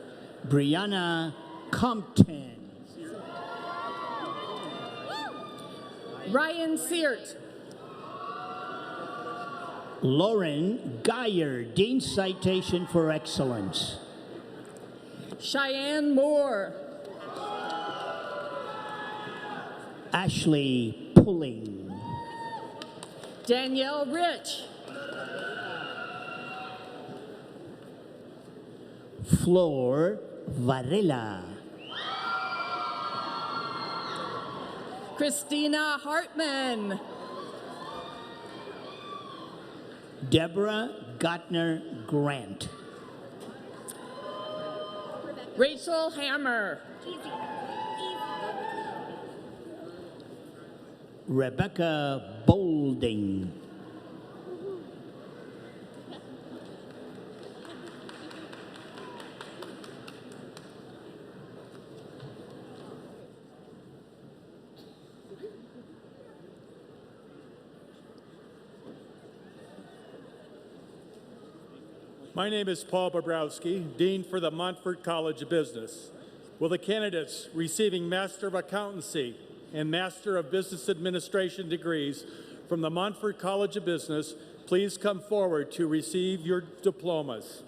Brianna Compton. Ryan Seart. Lauren Geyer, Dean Citation for Excellence. Cheyenne Moore. Ashley Pulling. Danielle Rich. Flor Varela. Christina Hartman. Deborah Gottner Grant. Rachel Hammer. Rebecca Bolding. My name is Paul Bobrowski, Dean for the Montfort College of Business. Will the candidates receiving Master of Accountancy and Master of Business Administration degrees from the Montfort College of Business please come forward to receive your diplomas?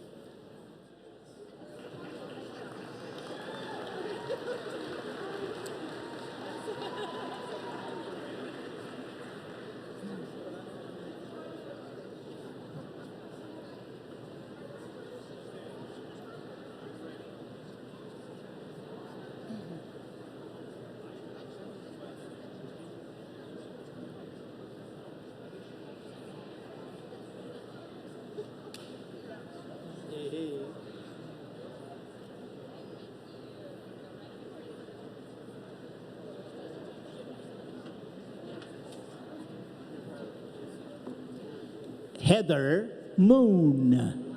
Heather Moon.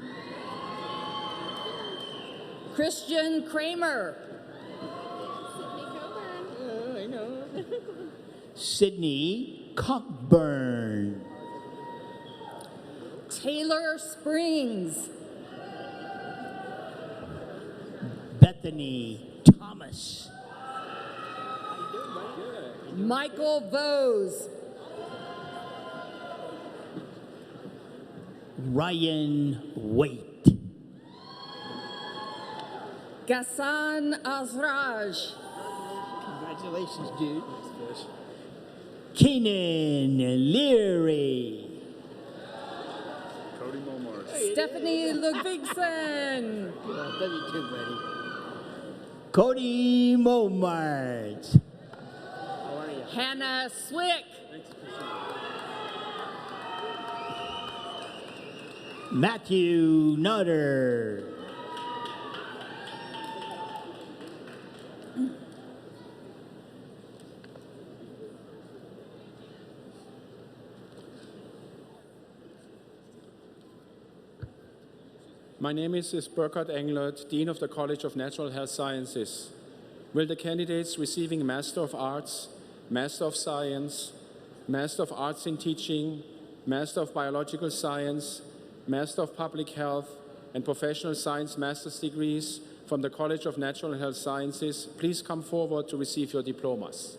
Christian Kramer. Sydney Cockburn. Taylor Springs. Bethany Thomas. Michael Vose. Ryan Waite. Ghassan Azraj. Congratulations, dude. Keenan Leary. Cody Momars. Stephanie Ludvigsen. Love you too, buddy. Cody Momars. How are you? Hannah Swick. Matthew Nutter. My name is Burkhard Englert, Dean of the College of Natural Health Sciences. Will the candidates receiving Master of Arts, Master of Science, Master of Arts in Teaching, Master of Biological Science, Master of Public Health, and Professional Science Master's degrees from the College of Natural Health Sciences please come forward to receive your diplomas?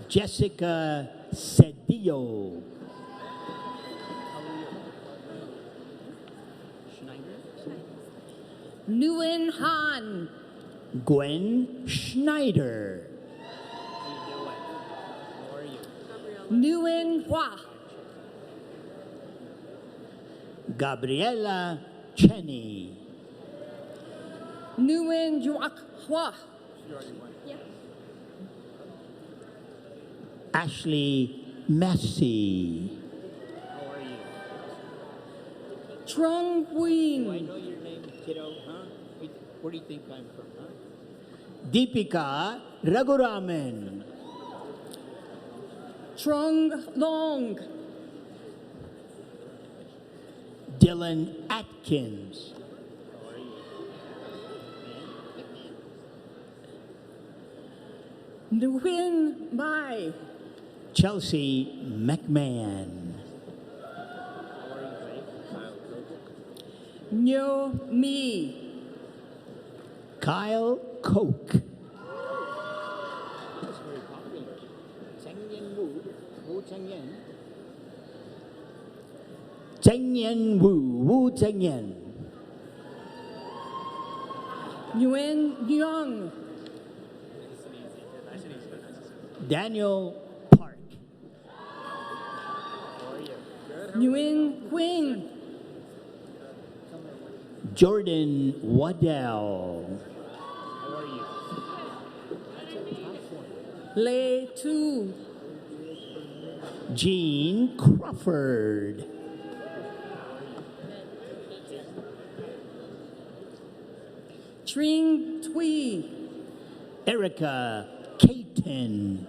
Jessica Cedillo. Nguyen Han. Gwen Schneider. Nguyen Hua. Gabriela Cheney. Nguyen Duac Hua. Ashley Massey. Trung Huynh. Do I know your name, kiddo? Huh? Where do you think I'm from? Huh? Deepika Raghuraman. Trung Long. Dylan Atkins. Nguyen Mai. Chelsea McMahon. Nyo Mi. Kyle Koch. Cheng Yen Wu. Wu Cheng Yen. Nguyen Young. Daniel Park. Nguyen Quinn. Jordan Waddell. Lê Tu. Jean Crawford. Tring Thuy. Erica Caton.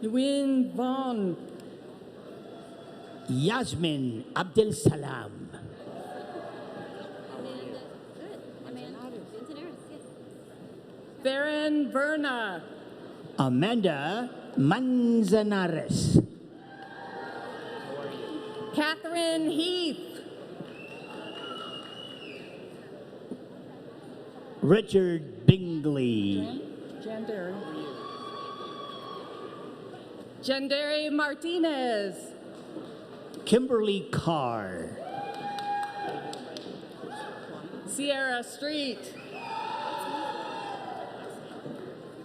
Nguyen Vaughn. Yasmin Abdel Salam. Farron Verna. Amanda Manzanares. Catherine Heath. Richard Bingley. Jandere Martinez. Kimberly Carr. Sierra Street.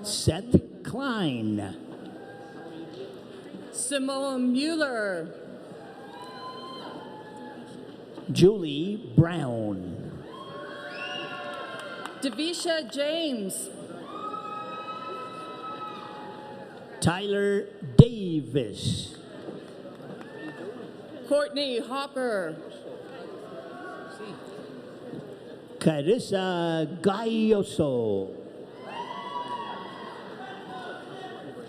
Seth Klein. Simone Mueller. Julie Brown. Devisha James. Tyler Davis. Courtney Hopper. Carissa Gayoso.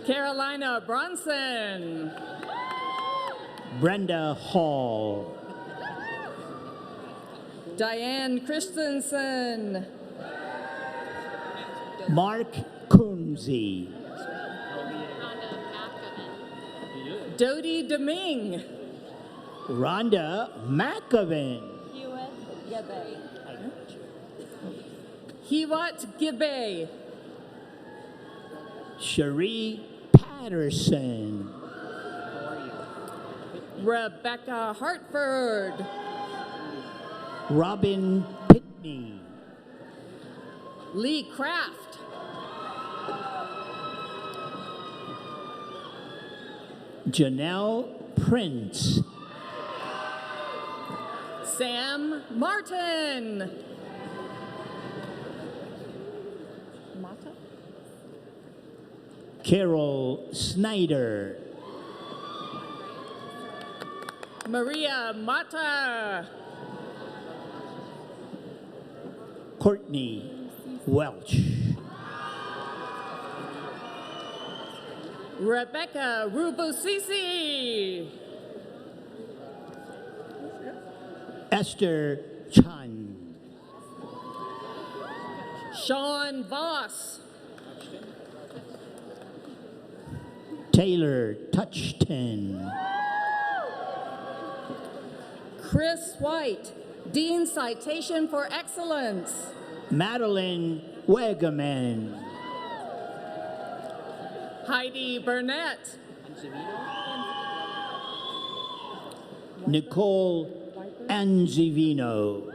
Carolina Bronson. Brenda Hall. Diane Christensen. Mark Kunze. Dodie Deming. Rhonda McAvin. Hiwat Gibbe. Cherie Patterson. Rebecca Hartford. Robin Pitney. Lee Kraft. Janelle Prince. Sam Martin. Carol Snyder. Maria Mata. Courtney Welch. Rebecca Rubusisi. Esther Chan. Sean Voss. Taylor Touchton. Chris White. Dean Citation for Excellence. Madeline Wegeman. Heidi Burnett. Nicole Anzivino.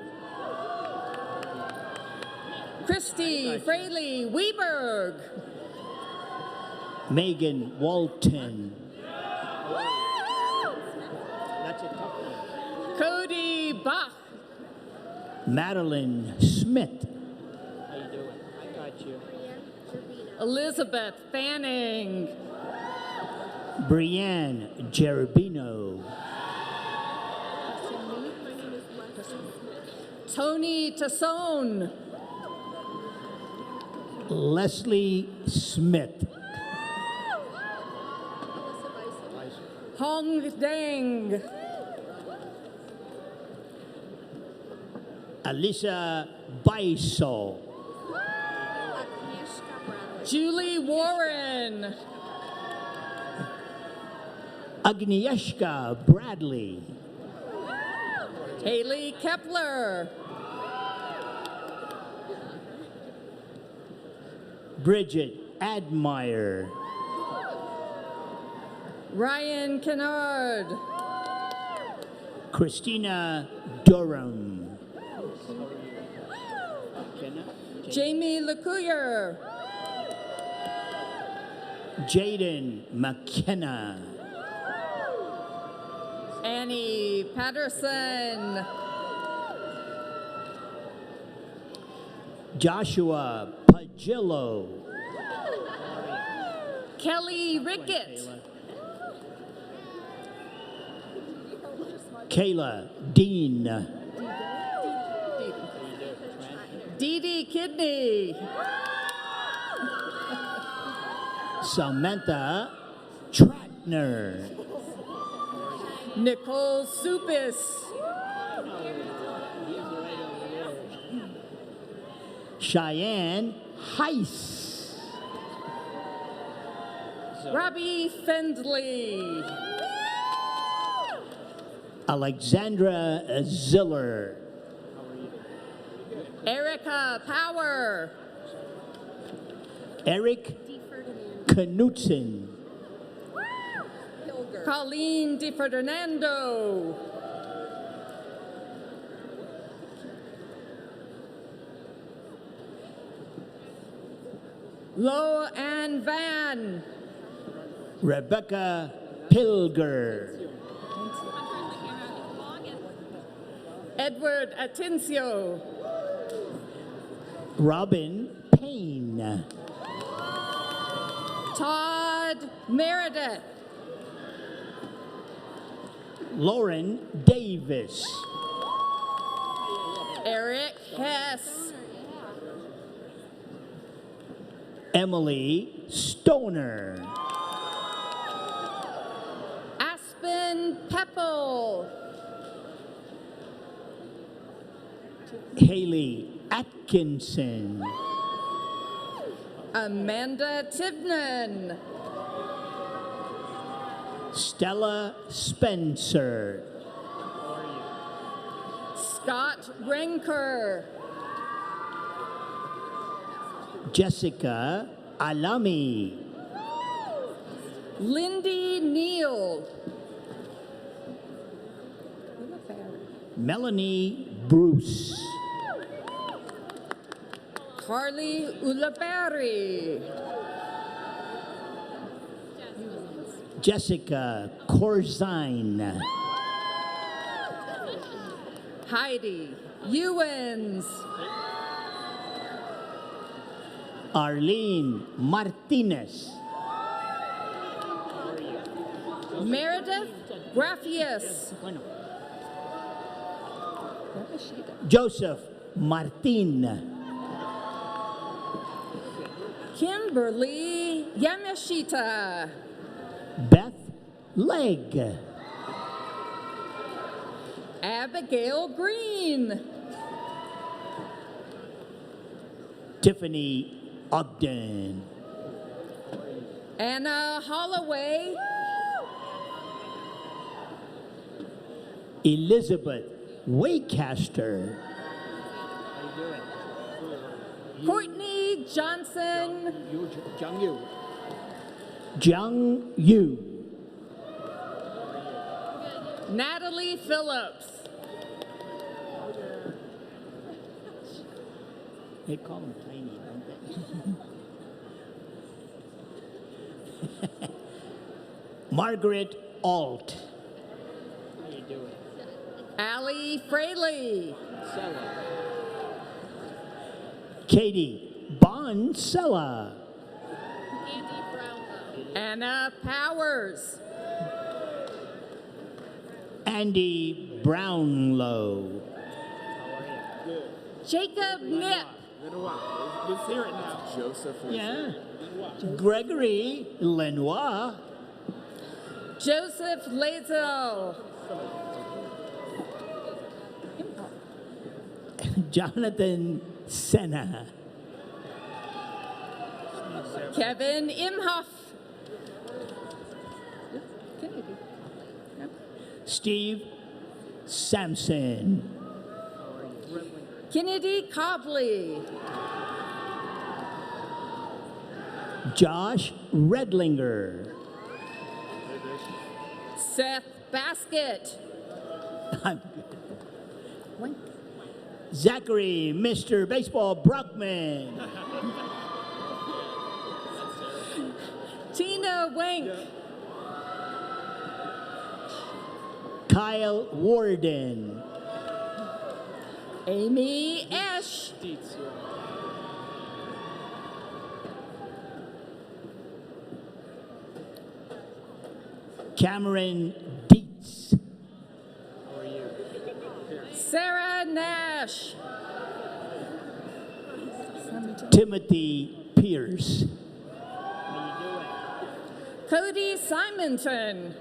Christy Fraley Weberg. Megan Walton. Cody Bach. Madeline Smith. How you doing? I got you. Elizabeth Fanning. Brianne Jerubino. Tony Tassone. Leslie Smith. Hong Deng. Alyssa Baiso. Julie Warren. Agnieszka Bradley. Haley Kepler. Bridget Admire. Ryan Kennard. Christina Durham. Jamie LeCouilleur. Jaden McKenna. Annie Patterson. Joshua Pagillo. Kelly Rickett. Kayla Dean. Dee Dee Kidney. Samantha Tratner. Nicole Supis. Cheyenne Heiss. Robbie Fendley. Alexandra Ziller. Erica Power. Eric Knutson. Colleen DiFerdinando. Lo Ann Van. Rebecca Pilger. Edward Atencio. Robin Payne. Todd Meredith. Lauren Davis. Eric Hess. Emily Stoner. Aspen Pepple. Haley Atkinson. Amanda Tibnan. Stella Spencer. Scott Renker. Jessica Alami. Lindy Neal. Melanie Bruce. Carly Ulibarri. Jessica Corzine. Heidi Ewens. Arlene Martinez. Meredith Graffius. Joseph Martin. Kimberly Yamashita. Beth Legg. Abigail Green. Tiffany Ogden. Anna Holloway. Elizabeth Waycaster. Courtney Johnson. Jiang Yu. Natalie Phillips. They call them tiny, don't they? Margaret Alt. How you doing? Allie Fraley. Katie Bonsella. Anna Powers. Andy Brownlow. Jacob Nip. Let's hear it now. Joseph. Yeah. Gregory Lenoir. Joseph Lazel. Jonathan Senna. Kevin Imhoff. Steve Sampson. Kennedy Cobley. Josh Redlinger. Seth Baskett. I'm good. Zachary Mr. Baseball Brockman. Tina Wank. Kyle Warden. Amy Esch. Cameron Dietz. Sarah Nash. Timothy Pierce. Cody Simonton.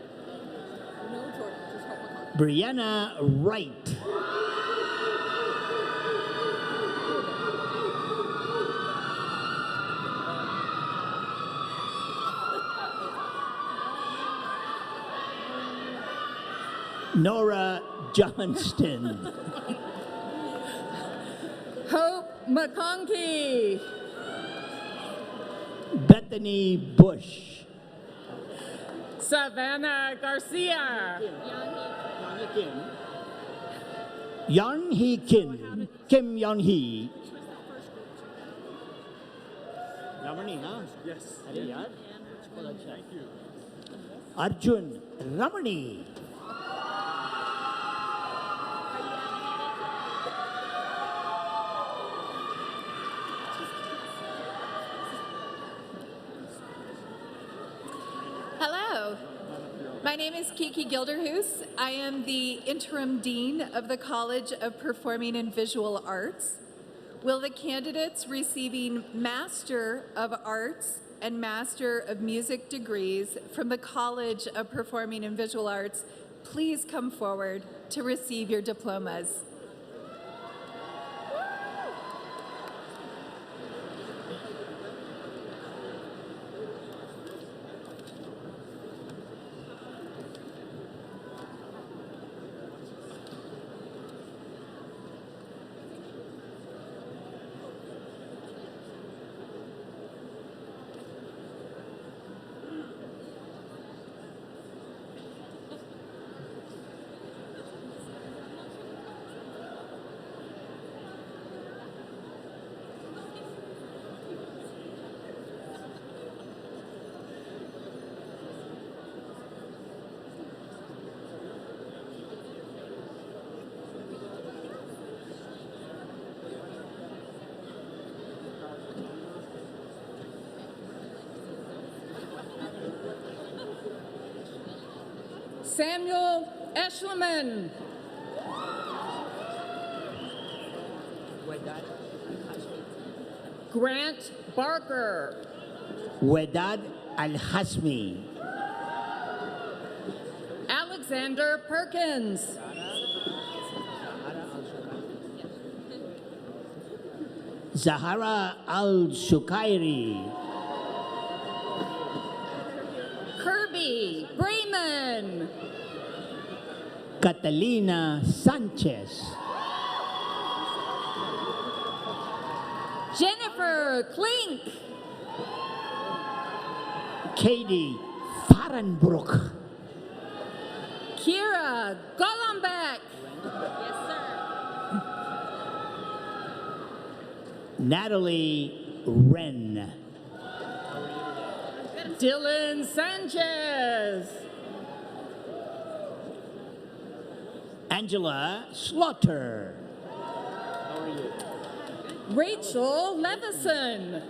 Brianna Wright. Nora Johnston. Hope McConkey. Bethany Bush. Savannah Garcia. Yeon Hee Kim. Kim Yeon Hee. Ramani, huh? Yes. Thank you. Arjun Ramani. Hello, my name is Kiki Gilderhus. I am the interim dean of the College of Performing and Visual Arts. Will the candidates receiving Master of Arts and Master of Music degrees from the College of Performing and Visual Arts please come forward to receive your diplomas? Samuel Eschleman. Grant Barker. Wedad Al-Hasmi. Alexander Perkins. Zahara Al-Sukairi. Kirby Brayman. Catalina Sanchez. Jennifer Klink. Katie Farenbroek. Kira Golombek. Natalie Wren. Dylan Sanchez. Angela Slaughter. Rachel Levison.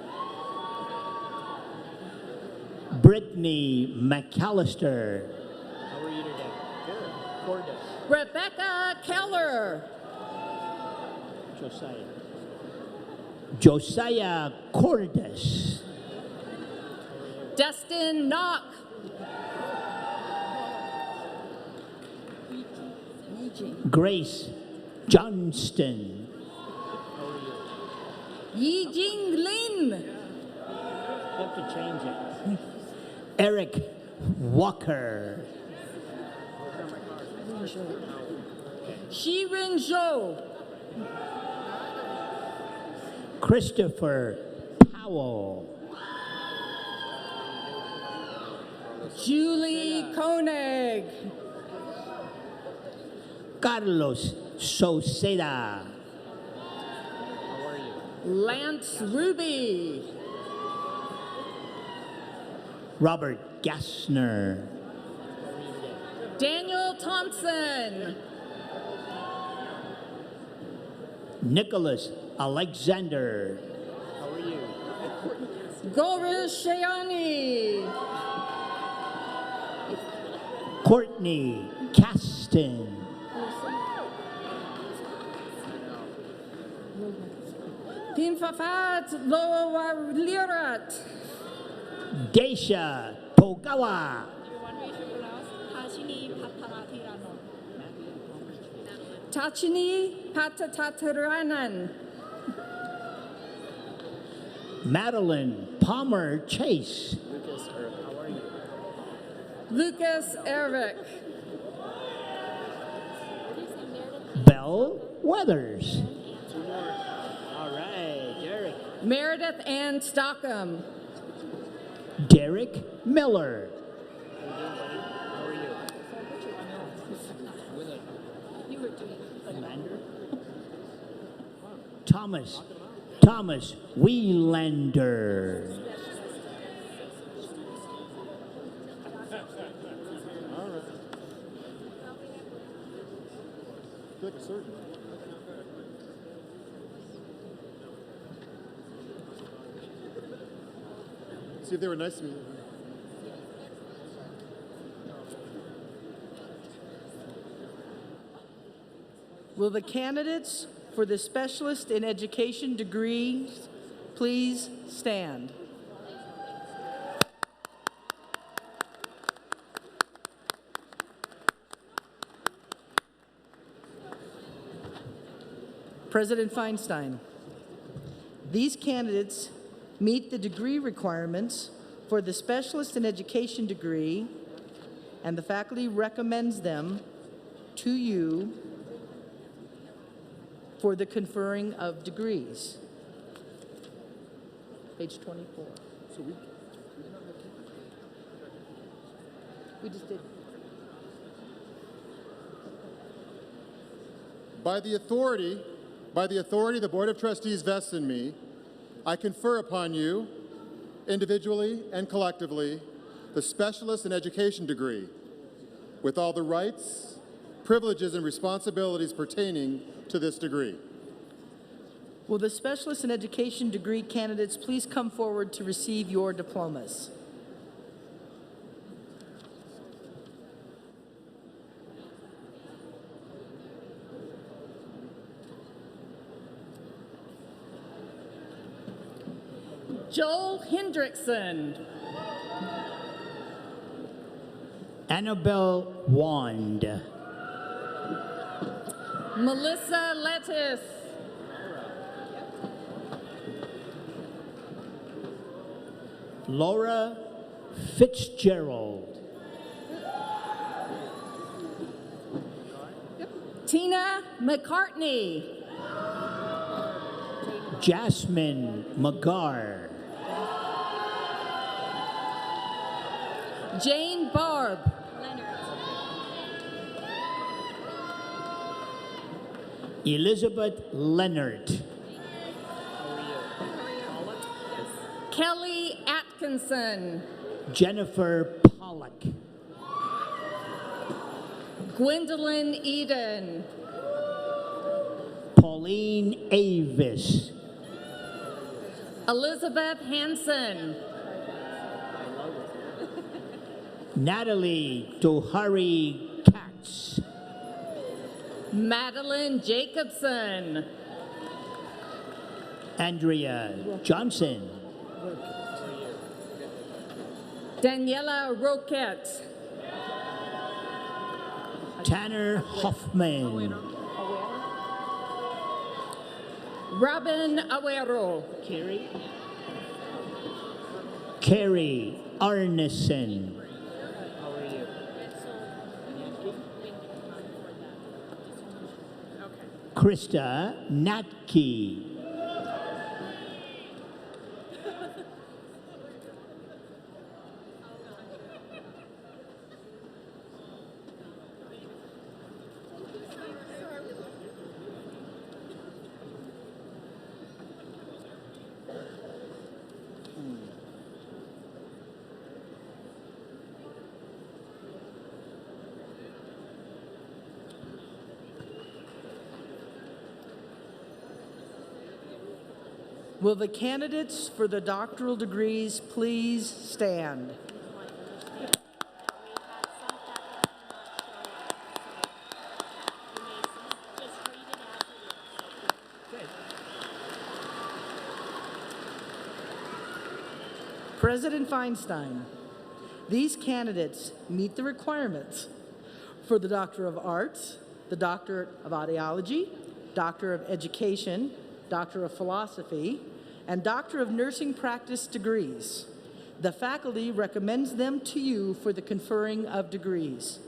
Brittany McAllister. How are you today? Good. Rebecca Keller. Josiah Cordes. Dustin Knock. Grace Johnston. Yi Jing Lin. Have to change it. Eric Walker. Shirin Zhou. Christopher Powell. Julie Koenig. Carlos Soceda. Lance Ruby. Robert Gassner. Daniel Thompson. Nicholas Alexander. How are you? Gorish Shayani. Courtney Caston. Pinfafat Lowalirat. Geisha Togawa. Tachini Patatataranan. Madeline Palmer Chase. Lucas, how are you? Lucas Eric. Belle Weathers. Two more. All right, Derek. Meredith Ann Stockham. Derek Miller. How are you? Thomas Wieland. Like a surgeon. See if they were nice to me. Will the candidates for the Specialist in Education degrees please stand? President Feinstein, these candidates meet the degree requirements for the Specialist in Education degree, and the faculty recommends them to you for the conferring of degrees. Page 24. So We just did. By the authority the Board of Trustees vests in me, I confer upon you, individually and collectively, the Specialist in Education degree, with all the rights, privileges, and responsibilities pertaining to this degree. Will the Specialist in Education degree candidates please come forward to receive your diplomas? Joel Hendrickson. Annabelle Wand. Melissa Lettis. Laura Fitzgerald. Tina McCartney. Jasmine McGar. Jane Barb. Elizabeth Leonard. Kelly Atkinson. Jennifer Pollock. Gwendolyn Eden. Pauline Avis. Elizabeth Hansen. Natalie Tohari Katz. Madeline Jacobson. Andrea Johnson. Daniela Roquette. Tanner Hoffman. Robin Aguero. Carrie Arneson. Krista Natke. Will the candidates for the doctoral degrees please stand? President Feinstein, these candidates meet the requirements for the Doctor of Arts, the Doctor of Audiology, Doctor of Education, Doctor of Philosophy, and Doctor of Nursing Practice degrees. The faculty recommends them to you for the conferring of degrees.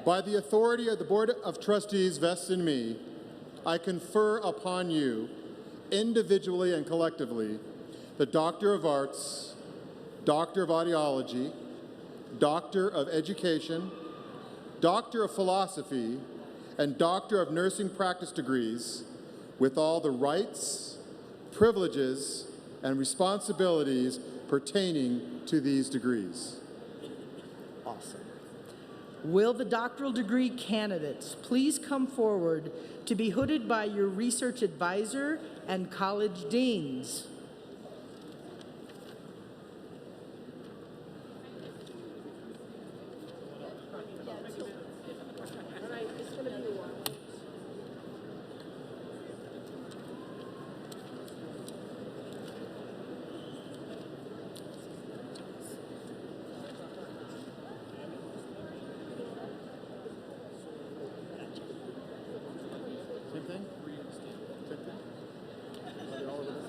By the authority of the Board of Trustees vested in me, I confer upon you, individually and collectively, the Doctor of Arts, Doctor of Audiology, Doctor of Education, Doctor of Philosophy, and Doctor of Nursing Practice degrees with all the rights, privileges, and responsibilities pertaining to these degrees. Awesome. Will the doctoral degree candidates please come forward to be hooded by your research advisor and college deans? Same thing? Same thing? Are they all over this?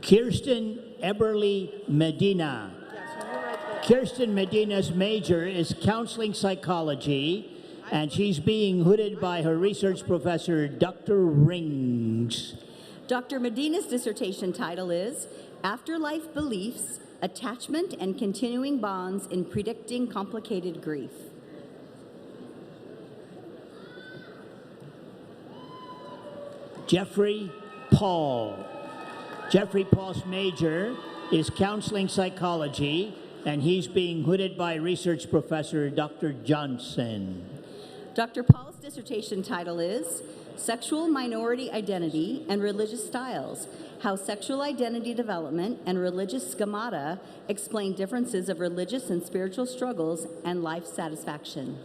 Kirsten Eberly Medina. Kirsten Medina's major is counseling psychology, and she's being hooded by her research professor, Dr. Rings. Dr. Medina's dissertation title is Afterlife Beliefs, Attachment and Continuing Bonds in Predicting Complicated Grief. Jeffrey Paul. Jeffrey Paul's major is counseling psychology, and he's being hooded by research professor Dr. Johnson. Dr. Paul's dissertation title is Sexual Minority Identity and Religious Styles, How Sexual Identity Development and Religious Schemata Explain Differences of Religious and Spiritual Struggles and Life Satisfaction.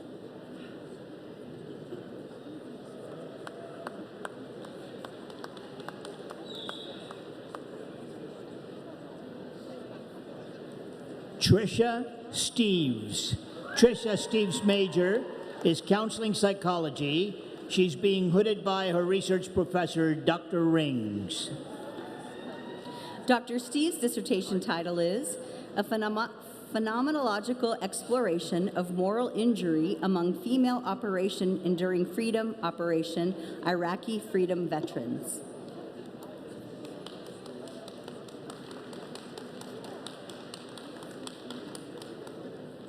Trisha Steves. Trisha Steves' major is counseling psychology. She's being hooded by her research professor, Dr. Rings. Dr. Steve's dissertation title is A Phenomenological Exploration of Moral Injury Among Female Operation Enduring Freedom Operation Iraqi Freedom Veterans.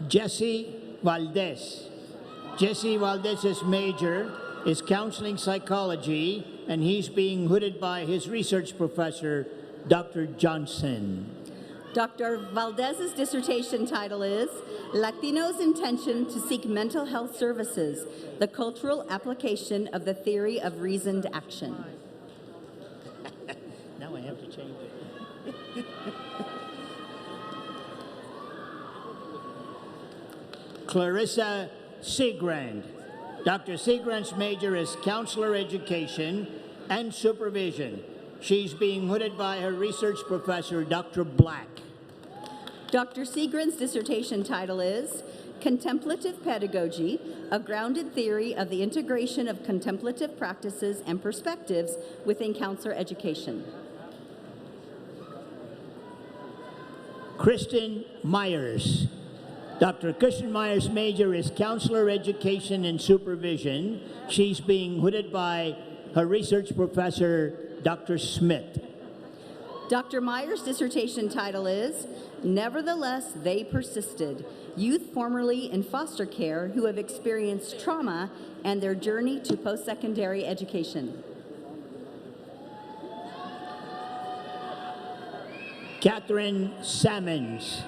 Jesse Valdez. Jesse Valdez's major is counseling psychology, and he's being hooded by his research professor, Dr. Johnson. Dr. Valdez's dissertation title is Latinos' Intention to Seek Mental Health Services, the Cultural Application of the Theory of Reasoned Action. Now I have to change it. Clarissa Seagrand. Dr. Seagrand's major is counselor education and supervision. She's being hooded by her research professor, Dr. Black. Dr. Seagrand's dissertation title is Contemplative Pedagogy, a Grounded Theory of the Integration of Contemplative Practices and Perspectives within Counselor Education. Kristen Myers. Dr. Kristen Myers' major is counselor education and supervision. She's being hooded by her research professor, Dr. Smith. Dr. Myers' dissertation title is Nevertheless, They Persisted, Youth Formerly in Foster Care Who Have Experienced Trauma and Their Journey to Post-Secondary Education. Catherine Sammons.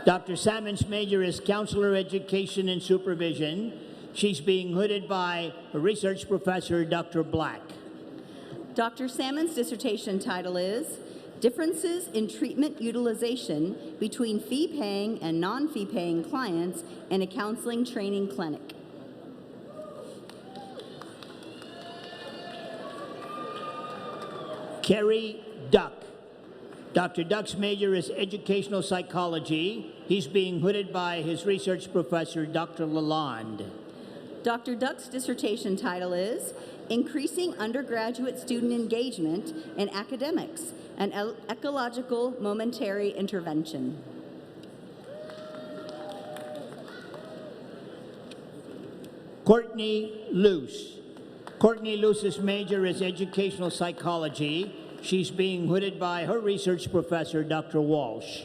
Dr. Sammons' major is counselor education and supervision. She's being hooded by a research professor, Dr. Black. Dr. Salmon's dissertation title is Differences in Treatment Utilization Between Fee-Paying and Non-Fee-Paying Clients in a Counseling Training Clinic. Kerry Duck. Dr. Duck's major is educational psychology. He's being hooded by his research professor, Dr. Lalonde. Dr. Duck's dissertation title is Increasing Undergraduate Student Engagement in Academics, an Ecological Momentary Intervention. Courtney Luce. Courtney Luce's major is educational psychology. She's being hooded by her research professor, Dr. Walsh.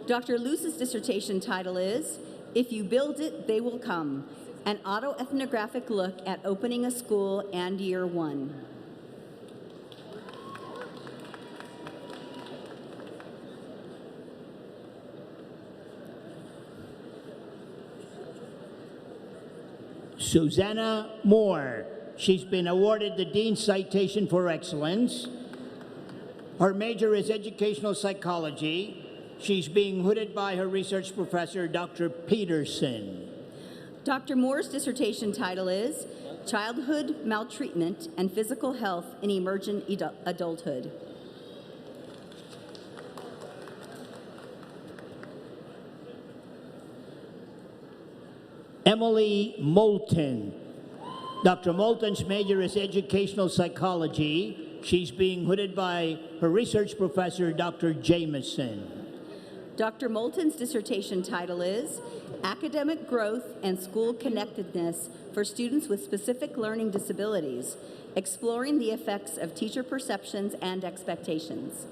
Dr. Luce's dissertation title is If You Build It, They Will Come, an autoethnographic look at opening a school and year one. Susanna Moore. She's been awarded the Dean's Citation for Excellence. Her major is educational psychology. She's being hooded by her research professor, Dr. Peterson. Dr. Moore's dissertation title is Childhood Maltreatment and Physical Health in Emergent Adulthood. Emily Moulton. Dr. Moulton's major is educational psychology. She's being hooded by her research professor, Dr. Jameson. Dr. Moulton's dissertation title is Academic Growth and School Connectedness for Students with Specific Learning Disabilities, Exploring the Effects of Teacher Perceptions and Expectations.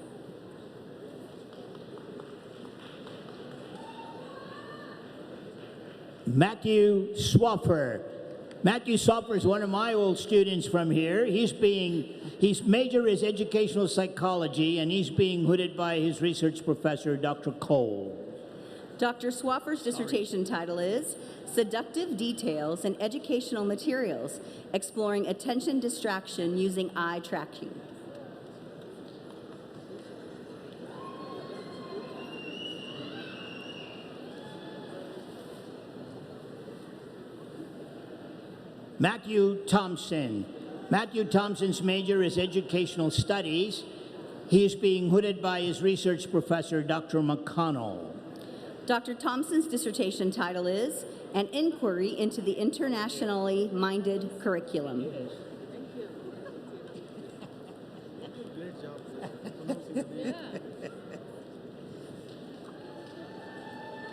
Matthew Swaffer. Matthew Swaffer is one of my old students from here. His major is educational psychology, and he's being hooded by his research professor, Dr. Cole. Dr. Swaffer's dissertation title is Seductive Details in Educational Materials, Exploring Attention Distraction Using Eye Tracking. Matthew Thompson. Matthew Thompson's major is educational studies. He is being hooded by his research professor, Dr. McConnell. Dr. Thompson's dissertation title is an inquiry into the internationally minded curriculum.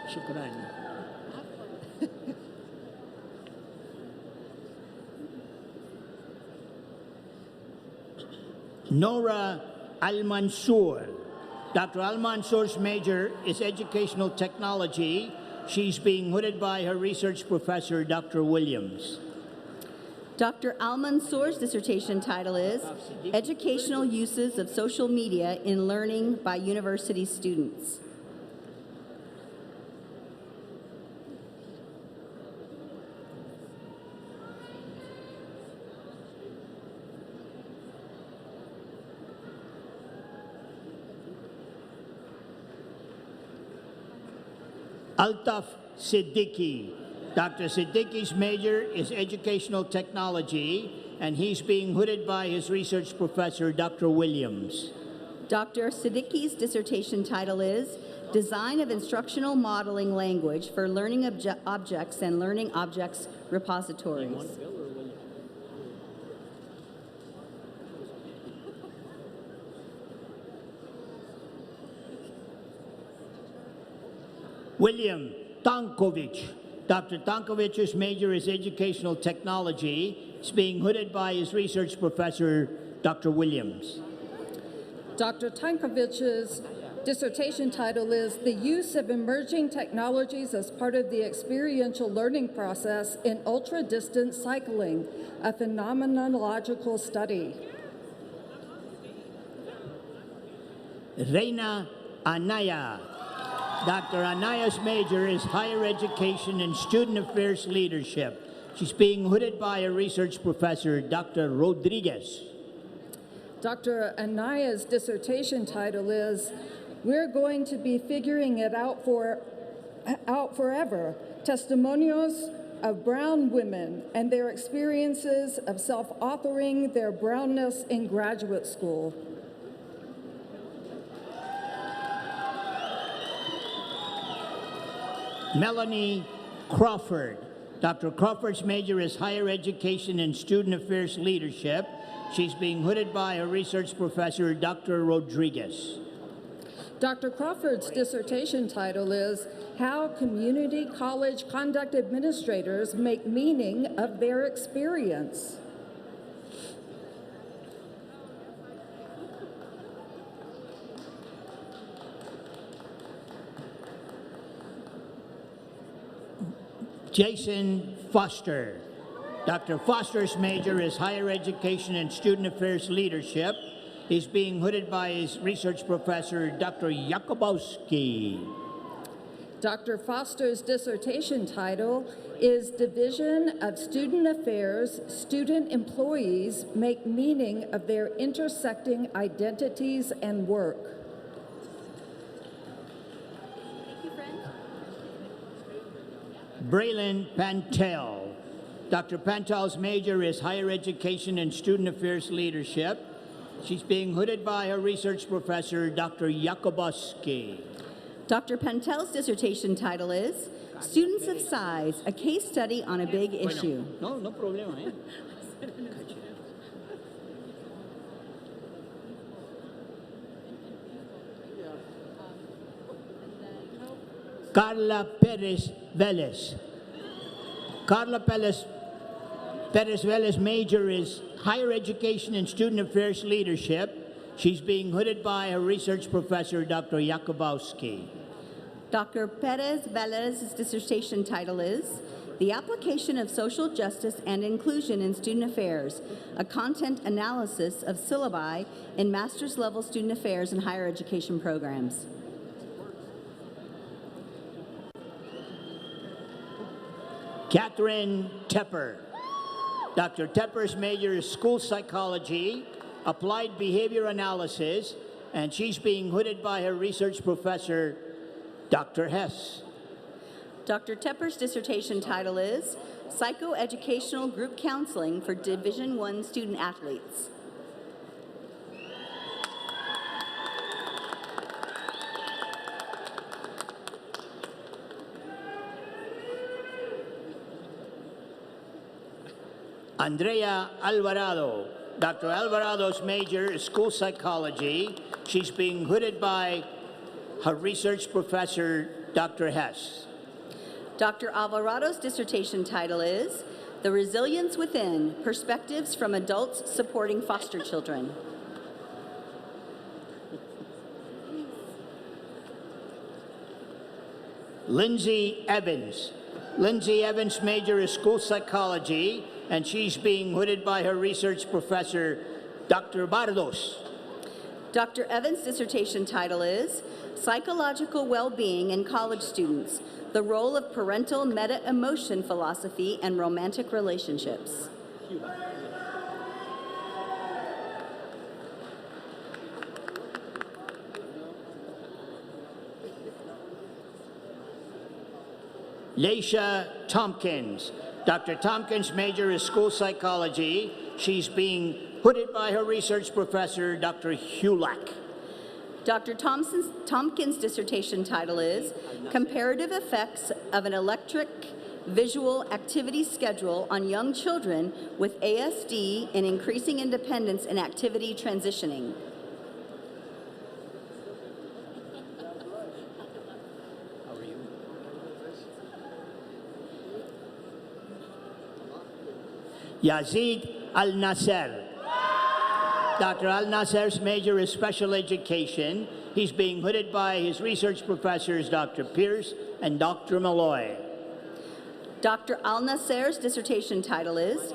Shukran. Nora Al-Mansour. Dr. Al-Mansour's major is educational technology. She's being hooded by her research professor, Dr. Williams. Dr. Al-Mansour's dissertation title is Educational Uses of Social Media in Learning by University Students. Altaf Siddiqui. Dr. Siddiqui's major is educational technology, and he's being hooded by his research professor, Dr. Williams. Dr. Siddiqui's dissertation title is Design of Instructional Modeling Language for Learning Objects and Learning Objects Repositories. William Tankovic. Dr. Tankovic's major is educational technology. He's being hooded by his research professor, Dr. Williams. Dr. Tankovic's dissertation title is The Use of Emerging Technologies as Part of the Experiential Learning Process in Ultra-Distance Cycling, a Phenomenological Study. Reina Anaya. Dr. Anaya's major is higher education and student affairs leadership. She's being hooded by a research professor, Dr. Rodriguez. Dr. Anaya's dissertation title is We're Going to Be Figuring It Out Forever, Testimonials of Brown Women and Their Experiences of Self-Authoring Their Brownness in Graduate School. Melanie Crawford. Dr. Crawford's major is higher education and student affairs leadership. She's being hooded by a research professor, Dr. Rodriguez. Dr. Crawford's dissertation title is How Community College Conduct Administrators Make Meaning of Their Experience. Jason Foster. Dr. Foster's major is higher education and student affairs leadership. He's being hooded by his research professor, Dr. Jakubowski. Dr. Foster's dissertation title is Division of Student Affairs, Student Employees Make Meaning of Their Intersecting Identities and Work. Braylon Pantel. Dr. Pantel's major is higher education and student affairs leadership. She's being hooded by her research professor, Dr. Jakubowski. Dr. Pantel's dissertation title is Students of Size, a Case Study on a Big Issue. No problema, eh? Carla Perez Velez. Carla Perez Velez major is higher education and student affairs leadership. She's being hooded by her research professor, Dr. Jakubowski. Dr. Perez Velez's dissertation title is The Application of Social Justice and Inclusion in Student Affairs, a content analysis of syllabi in master's level student affairs and higher education programs. Catherine Tepper. Dr. Tepper's major is school psychology, applied behavior analysis, and she's being hooded by her research professor, Dr. Hess. Dr. Tepper's dissertation title is Psychoeducational Group Counseling for Division I Student Athletes. Andrea Alvarado. Dr. Alvarado's major is school psychology. She's being hooded by her research professor, Dr. Hess. Dr. Alvarado's dissertation title is The Resilience Within, Perspectives from Adults Supporting Foster Children. Lindsay Evans. Lindsay Evans' major is school psychology, and she's being hooded by her research professor, Dr. Bardos. Dr. Evans' dissertation title is Psychological Well-Being in College Students, the Role of Parental Meta-Emotion Philosophy and Romantic Relationships. Leisha Tompkins. Dr. Tompkins' major is school psychology. She's being hooded by her research professor, Dr. Hulak. Dr. Tompkins' dissertation title is Comparative Effects of an Electric Visual Activity Schedule on Young Children with ASD and Increasing Independence in Activity Transitioning. Yazid Al-Nasser. Dr. Al-Nasser's major is special education. He's being hooded by his research professors, Dr. Pierce and Dr. Malloy. Dr. Al-Nasser's dissertation title is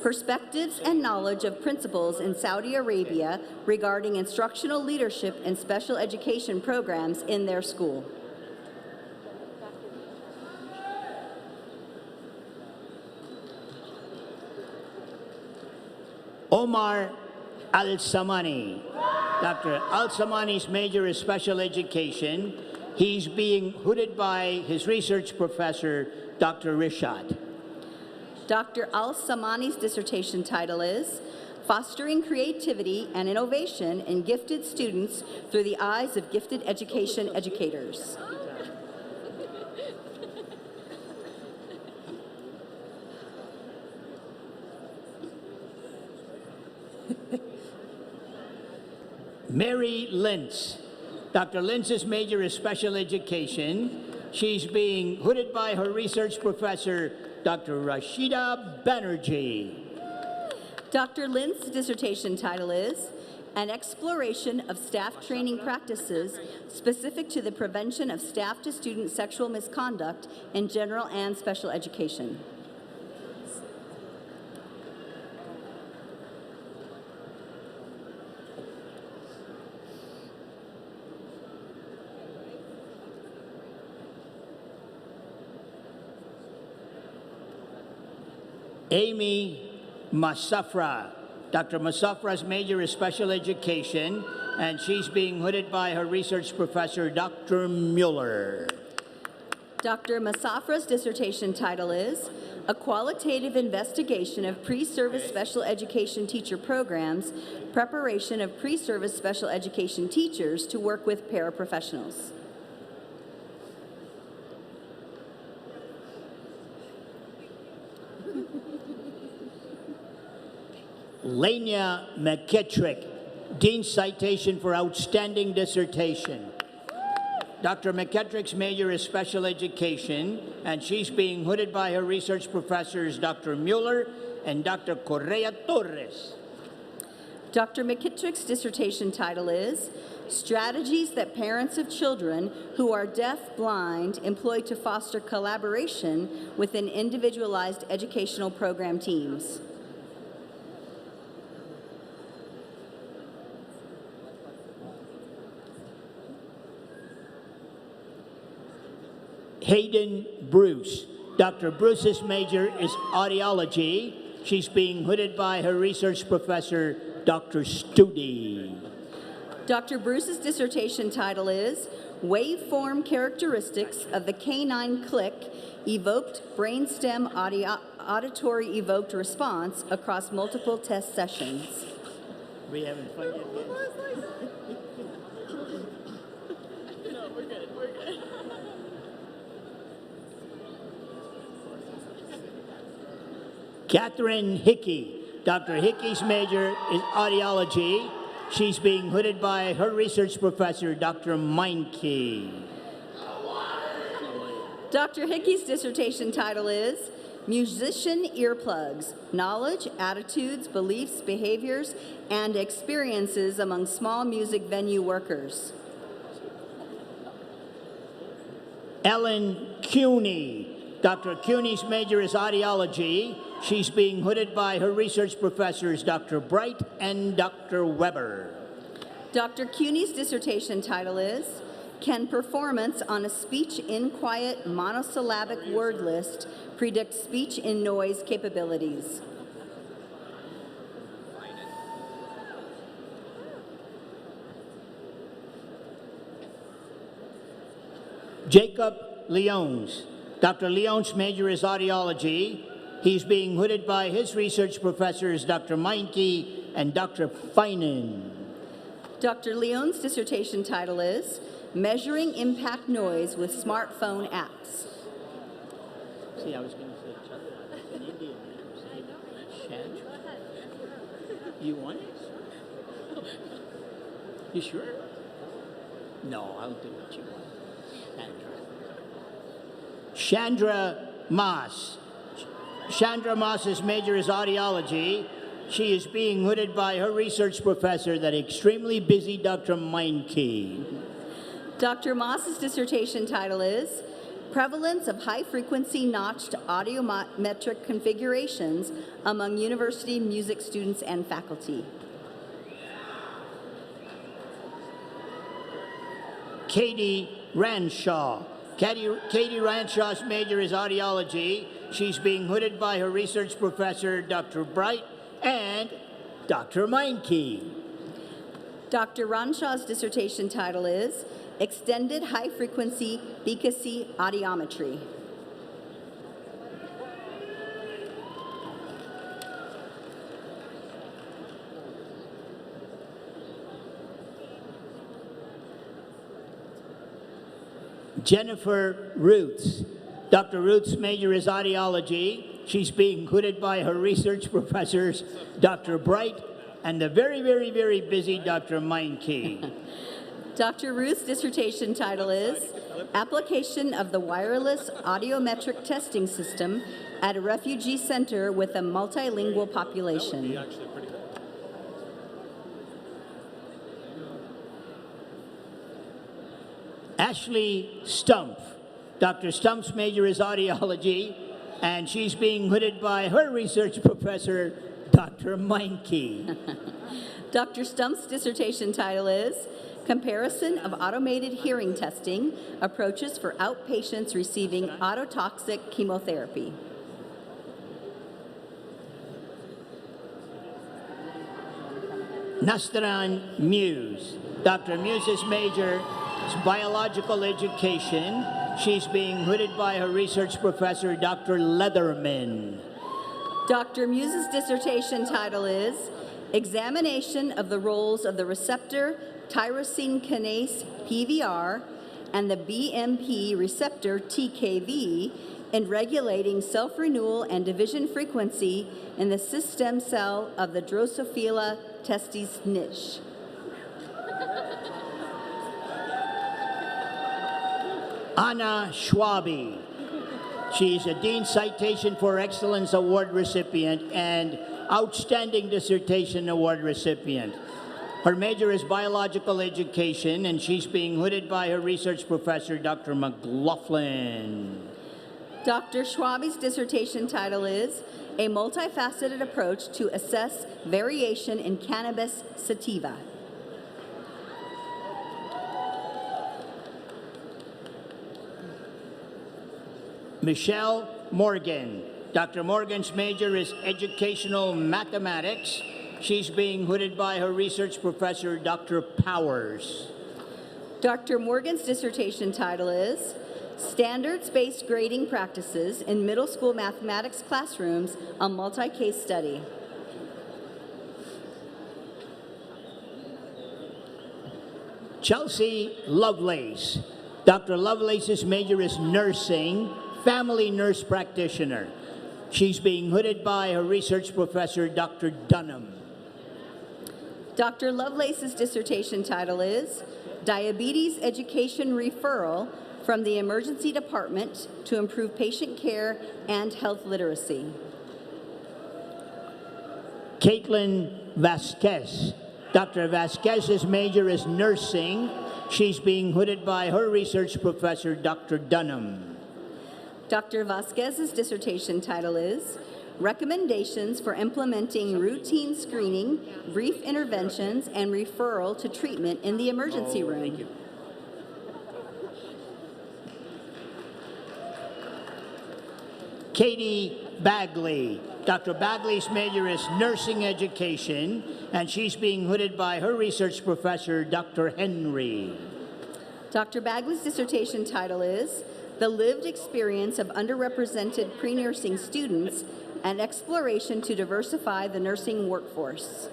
Perspectives and Knowledge of Principals in Saudi Arabia Regarding Instructional Leadership and Special Education Programs in Their School. Omar Al-Samani. Dr. Al-Samani's major is special education. He's being hooded by his research professor, Dr. Rishad. Dr. Al-Samani's dissertation title is Fostering Creativity and Innovation in Gifted Students Through the Eyes of Gifted Education Educators. Mary Lintz. Dr. Lintz's major is special education. She's being hooded by her research professor, Dr. Rashida Banerjee. Dr. Lintz's dissertation title is An Exploration of Staff Training Practices Specific to the Prevention of Staff-to-Student Sexual Misconduct in General and Special Education. Amy Masafra. Dr. Masafra's major is special education, and she's being hooded by her research professor, Dr. Mueller. Dr. Masafra's dissertation title is A Qualitative Investigation of Pre-Service Special Education Teacher Programs, Preparation of Pre-Service Special Education Teachers to Work with Paraprofessionals. Lania McKittrick, Dean's Citation for Outstanding Dissertation. Dr. McKittrick's major is special education, and she's being hooded by her research professors, Dr. Mueller and Dr. Correa Torres. Dr. McKittrick's dissertation title is Strategies that Parents of Children Who Are Deaf-Blind Employ to Foster Collaboration Within Individualized Educational Program Teams. Hayden Bruce. Dr. Bruce's major is audiology. She's being hooded by her research professor, Dr. Studi. Dr. Bruce's dissertation title is Waveform Characteristics of the Canine Click Evoked Brainstem Auditory Evoked Response Across Multiple Test Sessions. We having fun yet? No, we're good. We're good. Catherine Hickey. Dr. Hickey's major is audiology. She's being hooded by her research professor, Dr. Meinke. Dr. Hickey's dissertation title is Musician Earplugs, Knowledge, Attitudes, Beliefs, Behaviors, and Experiences Among Small Music Venue Workers. Ellen Cuny. Dr. Cuny's major is audiology. She's being hooded by her research professors, Dr. Bright and Dr. Weber. Dr. Cuny's dissertation title is Can Performance on a Speech in Quiet Monosyllabic Word List Predict Speech in Noise Capabilities? Jacob Leones. Dr. Leone's major is audiology. He's being hooded by his research professors, Dr. Meinke and Dr. Feinen. Dr. Leone's dissertation title is Measuring Impact Noise with Smartphone Apps. See, I was going to say an Indian name. You want it? You sure? No, I'll do what you want. Chandra Mas. Chandra Mas's major is audiology. She is being hooded by her research professor, that extremely busy Dr. Meinke. Dr. Moss's dissertation title is Prevalence of High-Frequency Notched Audiometric Configurations Among University Music Students and Faculty. Katie Ranshaw. Katie Ranshaw's major is audiology. She's being hooded by her research professor, Dr. Bright, and Dr. Meinke. Dr. Ranshaw's dissertation title is Extended High-Frequency Beacacy Audiometry. Jennifer Roots. Dr. Roots' major is audiology. She's being hooded by her research professors, Dr. Bright, and the very, very, very busy Dr. Meinke. Dr. Ruth's dissertation title is Application of the Wireless Audiometric Testing System at a Refugee Center with a Multilingual Population. Ashley Stumpf. Dr. Stumpf's major is audiology, and she's being hooded by her research professor, Dr. Meinke. Dr. Stumpf's dissertation title is Comparison of Automated Hearing Testing Approaches for Outpatients Receiving Autotoxic Chemotherapy. Nastran Muse. Dr. Muse's major is biological education. She's being hooded by her research professor, Dr. Leatherman. Dr. Muse's dissertation title is Examination of the Roles of the Receptor Tyrosine Kinase PVR and the BMP receptor TKV in regulating self-renewal and division frequency in the stem cell of the Drosophila testis niche. Anna Schwabe. She is a Dean Citation for Excellence Award recipient and Outstanding Dissertation Award recipient. Her major is biological education, and she's being hooded by her research professor, Dr. McLaughlin. Dr. Schwabe's dissertation title is A Multifaceted Approach to Assess Variation in Cannabis Sativa. Michelle Morgan. Dr. Morgan's major is educational mathematics. She's being hooded by her research professor, Dr. Powers. Dr. Morgan's dissertation title is Standards-Based Grading Practices in Middle School Mathematics Classrooms, a Multi-Case Study. Chelsea Lovelace. Dr. Lovelace's major is nursing, family nurse practitioner. She's being hooded by her research professor, Dr. Dunham. Dr. Lovelace's dissertation title is Diabetes Education Referral from the Emergency Department to Improve Patient Care and Health Literacy. Caitlin Vasquez. Dr. Vasquez's major is nursing. She's being hooded by her research professor, Dr. Dunham. Dr. Vasquez's dissertation title is Recommendations for Implementing Routine Screening, Brief Interventions, and Referral to Treatment in the Emergency Room. Thank you. Katie Bagley. Dr. Bagley's major is nursing education, and she's being hooded by her research professor, Dr. Henry. Dr. Bagley's dissertation title is The Lived Experience of Underrepresented Pre-Nursing Students, an Exploration to Diversify the Nursing Workforce.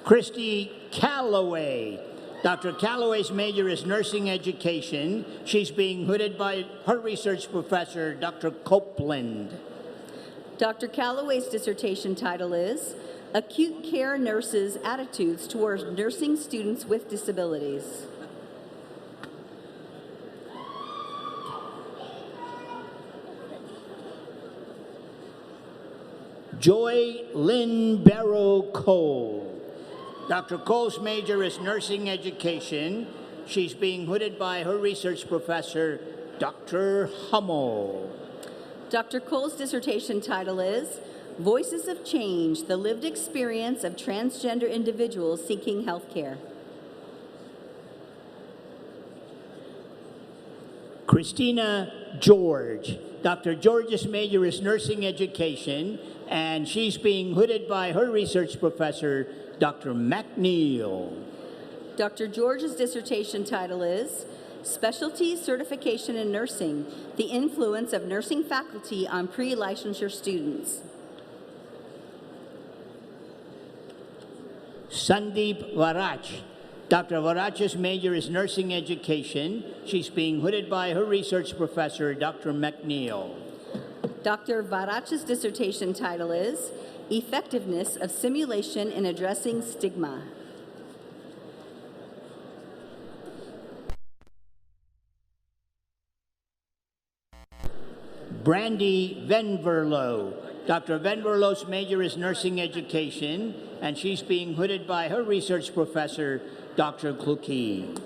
Christy Calloway. Dr. Calloway's major is nursing education. She's being hooded by her research professor, Dr. Copeland. Dr. Calloway's dissertation title is Acute Care Nurses' Attitudes Towards Nursing Students with Disabilities. Joy Lynn Barrow Cole. Dr. Cole's major is nursing education. She's being hooded by her research professor, Dr. Hummel. Dr. Cole's dissertation title is Voices of Change, the Lived Experience of Transgender Individuals Seeking Health Care. Christina George. Dr. George's major is nursing education, and she's being hooded by her research professor, Dr. McNeil. Dr. George's dissertation title is Specialty Certification in Nursing, the Influence of Nursing Faculty on Pre-Licensure Students. Sandeep Varach. Dr. Varach's major is nursing education. She's being hooded by her research professor, Dr. McNeil. Dr. Varach's dissertation title is Effectiveness of Simulation in Addressing Stigma. Brandy Venverlo. Dr. Venverlo's major is nursing education, and she's being hooded by her research professor, Dr. Kluki.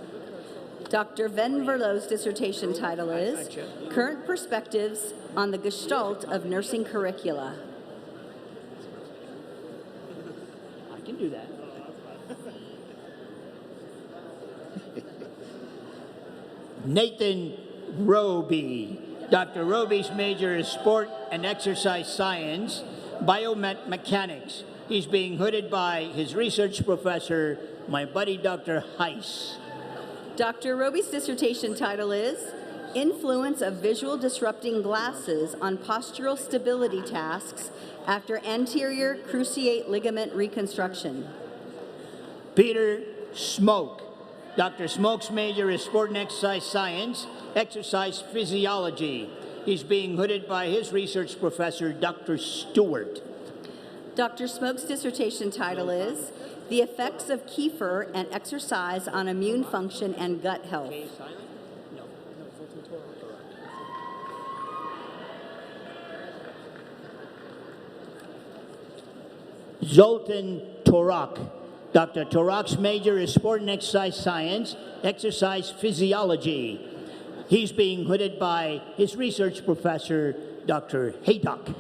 Dr. Venverlo's dissertation title is Current Perspectives on the Gestalt of Nursing Curricula. I can do that. Nathan Roby. Dr. Roby's major is sport and exercise science, biomechanics. He's being hooded by his research professor, my buddy, Dr. Heiss. Dr. Roby's dissertation title is Influence of Visual Disrupting Glasses on Postural Stability Tasks After Anterior Cruciate Ligament Reconstruction. Peter Smoke. Dr. Smoke's major is sport and exercise science, exercise physiology. He's being hooded by his research professor, Dr. Stewart. Dr. Smoke's dissertation title is The Effects of Kefir and Exercise on Immune Function and Gut Health. Zoltan Torak. Dr. Torak's major is sport and exercise science, exercise physiology. He's being hooded by his research professor, Dr. Haydock.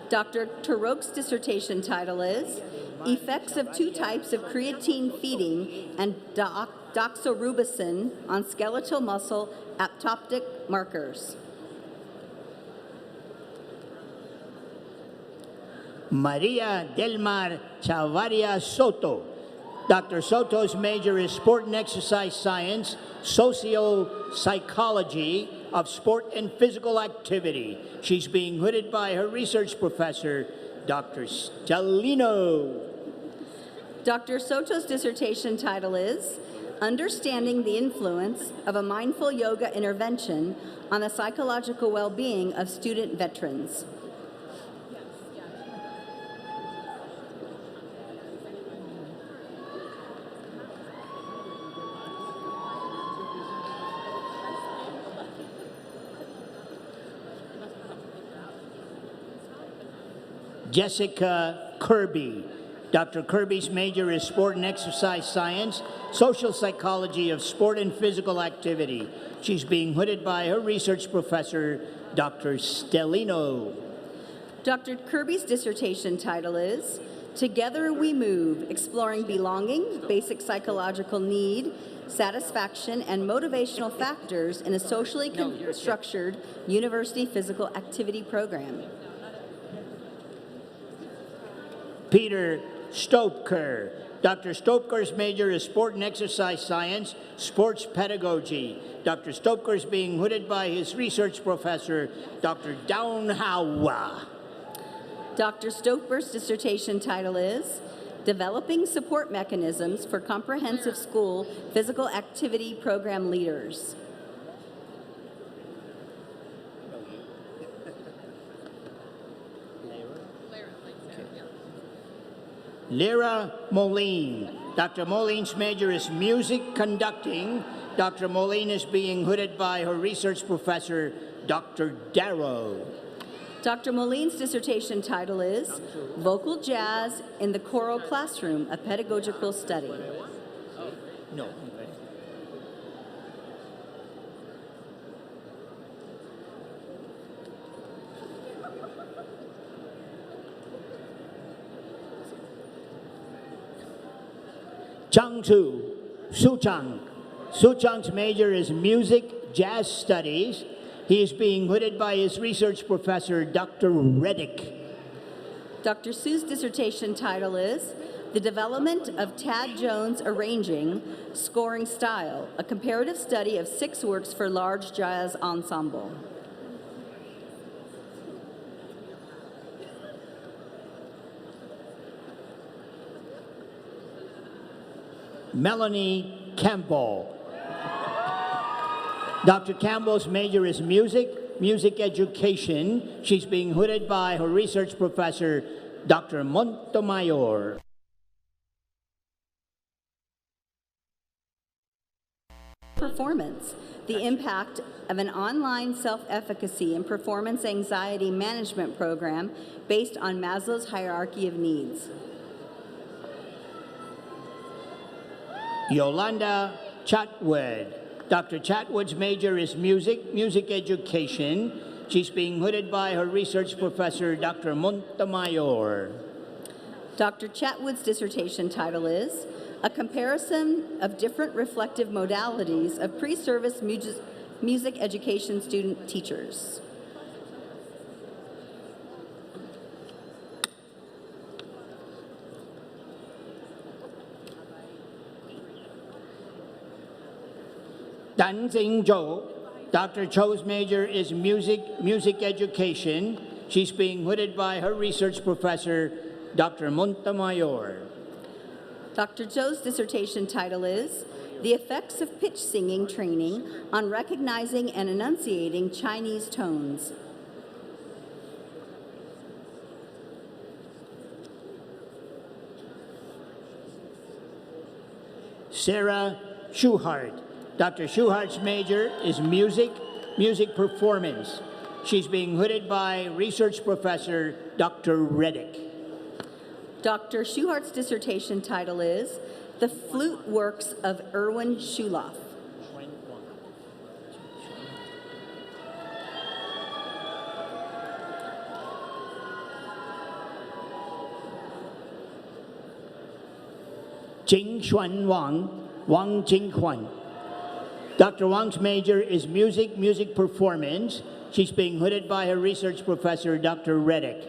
Dr. Torok's dissertation title is Effects of Two Types of Creatine Feeding and Doxorubicin on Skeletal Muscle Apoptotic Markers. Maria Delmar Chavaria Soto. Dr. Soto's major is sport and exercise science, socio-psychology of sport and physical activity. She's being hooded by her research professor, Dr. Stellino. Dr. Soto's dissertation title is Understanding the Influence of a Mindful Yoga Intervention on the Psychological Well-Being of Student Veterans. Jessica Kirby. Dr. Kirby's major is Sport and Exercise Science, Social Psychology of Sport and Physical Activity. She's being hooded by her research professor, Dr. Stellino. Dr. Kirby's dissertation title is Together We Move, Exploring Belonging, Basic Psychological Need, Satisfaction, and Motivational Factors in a Socially Structured University Physical Activity Program. Peter Stopker. Dr. Stopker's major is Sport and Exercise Science, Sports Pedagogy. Dr. Stopker is being hooded by his research professor, Dr. Downhawa. Dr. Stopker's dissertation title is Developing Support Mechanisms for Comprehensive School Physical Activity Program Leaders. Lyra Moline. Dr. Moline's major is Music Conducting. Dr. Moline is being hooded by her research professor, Dr. Darrow. Dr. Moline's dissertation title is Vocal Jazz in the Choral Classroom, a Pedagogical Study. No. Changtu Suchang. Suchang's major is Music Jazz Studies. He is being hooded by his research professor, Dr. Reddick. Dr. Su's dissertation title is The Development of Tad Jones' Arranging, Scoring Style, a comparative study of 6 works for large jazz ensemble. Melanie Campbell. Dr. Campbell's major is music education. She's being hooded by her research professor, Dr. Montemayor. Performance, the impact of an online self-efficacy and performance anxiety management program based on Maslow's hierarchy of needs. Yolanda Chatwood. Dr. Chatwood's major is music education. She's being hooded by her research professor, Dr. Montemayor. Dr. Chatwood's dissertation title is A Comparison of Different Reflective Modalities of Pre-Service Music Education Student Teachers. Dan Xing Zhou. Dr. Cho's major is music education. She's being hooded by her research professor, Dr. Montemayor. Dr. Zhou's dissertation title is The Effects of Pitch Singing Training on Recognizing and Enunciating Chinese Tones. Sarah Schuhart. Dr. Schuhart's major is music performance. She's being hooded by research professor, Dr. Reddick. Dr. Schuhart's dissertation title is The Flute Works of Erwin Schuloff. Jingxuan Wang Jinghuan. Dr. Wang's major is music performance. She's being hooded by her research professor, Dr. Reddick.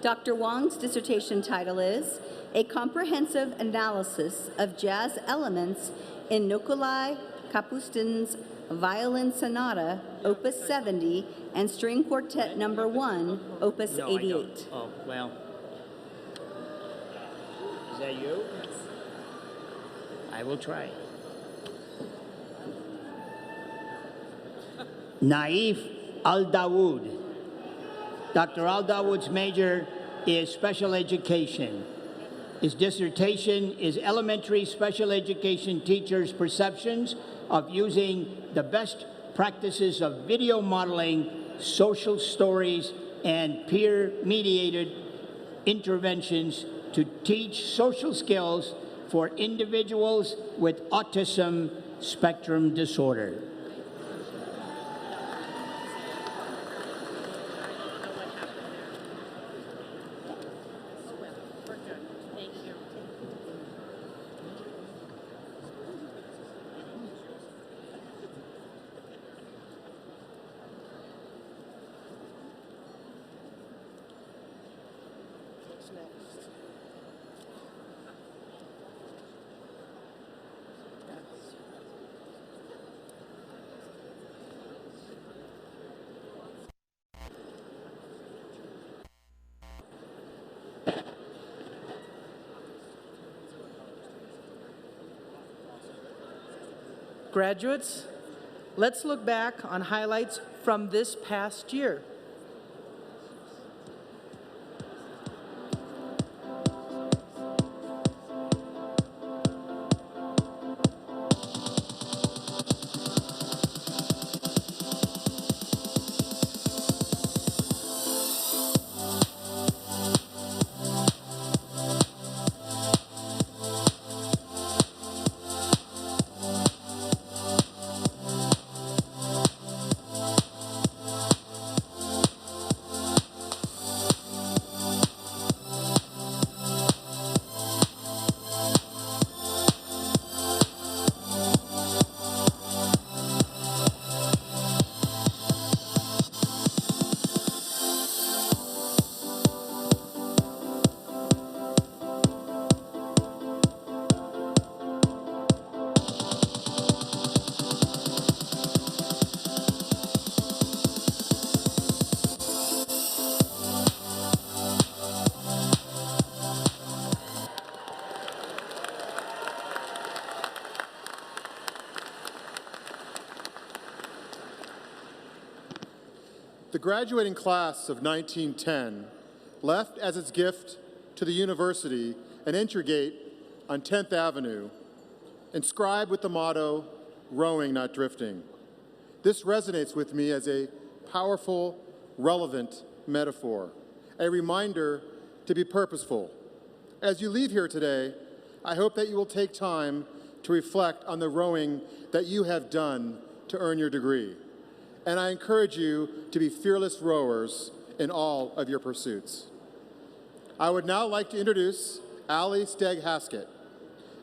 Dr. Wang's dissertation title is A Comprehensive Analysis of Jazz Elements in Nikolai Kapustin's Violin Sonata, Opus 70, and String Quartet No. 1, Opus 88. Oh, well. Is that you? I will try. Naif Al-Dawood. Dr. Al-Dawood's major is special education. His dissertation is elementary special education teachers' perceptions of using the best practices of video modeling, social stories, and peer-mediated interventions to teach social skills for individuals with autism spectrum disorder. Graduates, let's look back on highlights from this past year. The graduating class of 1910 left as its gift to the university an entry gate on 10th Avenue, inscribed with the motto, "Rowing, not drifting." This resonates with me as a powerful, relevant metaphor, a reminder to be purposeful. As you leave here today, I hope that you will take time to reflect on the rowing that you have done to earn your degree. And I encourage you to be fearless rowers in all of your pursuits. I would now like to introduce Allie Stegg Haskett.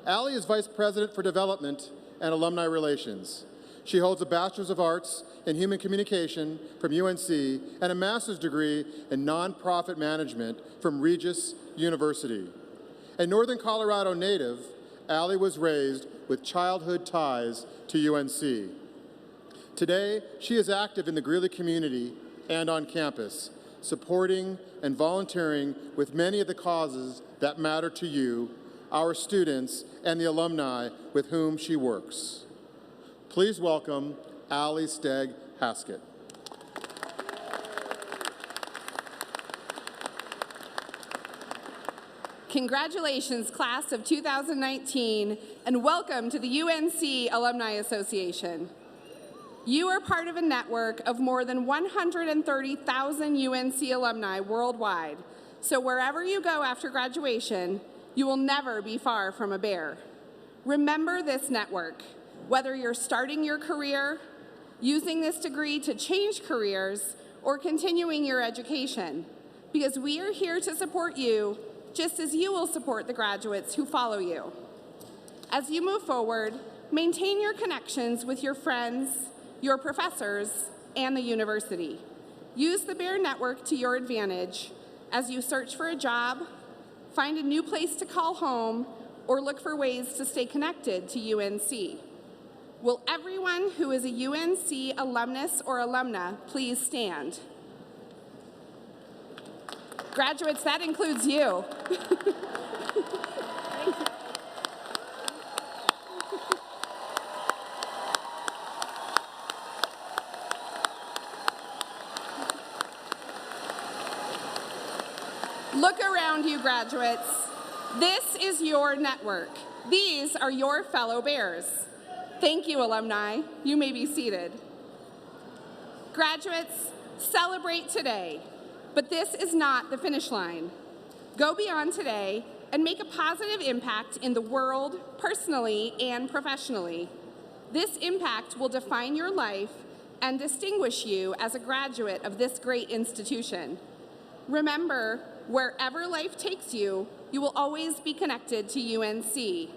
Allie is Vice President for Development and Alumni Relations. She holds a Bachelor's of Arts in Human Communication from UNC and a Master's degree in Nonprofit Management from Regis University. A Northern Colorado native, Allie was raised with childhood ties to UNC. Today, she is active in the Greeley community and on campus, supporting and volunteering with many of the causes that matter to you, our students, and the alumni with whom she works. Please welcome Allie Stegg Haskett. Congratulations, class of 2019, and welcome to the UNC Alumni Association. You are part of a network of more than 130,000 UNC alumni worldwide, so wherever you go after graduation, you will never be far from a bear. Remember this network, whether you're starting your career, using this degree to change careers, or continuing your education, because we are here to support you just as you will support the graduates who follow you. As you move forward, maintain your connections with your friends, your professors, and the university. Use the BEAR network to your advantage as you search for a job, find a new place to call home, or look for ways to stay connected to UNC. Will everyone who is a UNC alumnus or alumna please stand? Graduates, that includes you. Look around you, graduates. This is your network. These are your fellow Bears. Thank you, alumni. You may be seated. Graduates, celebrate today, but this is not the finish line. Go beyond today and make a positive impact in the world, personally and professionally. This impact will define your life and distinguish you as a graduate of this great institution. Remember, wherever life takes you, you will always be connected to UNC.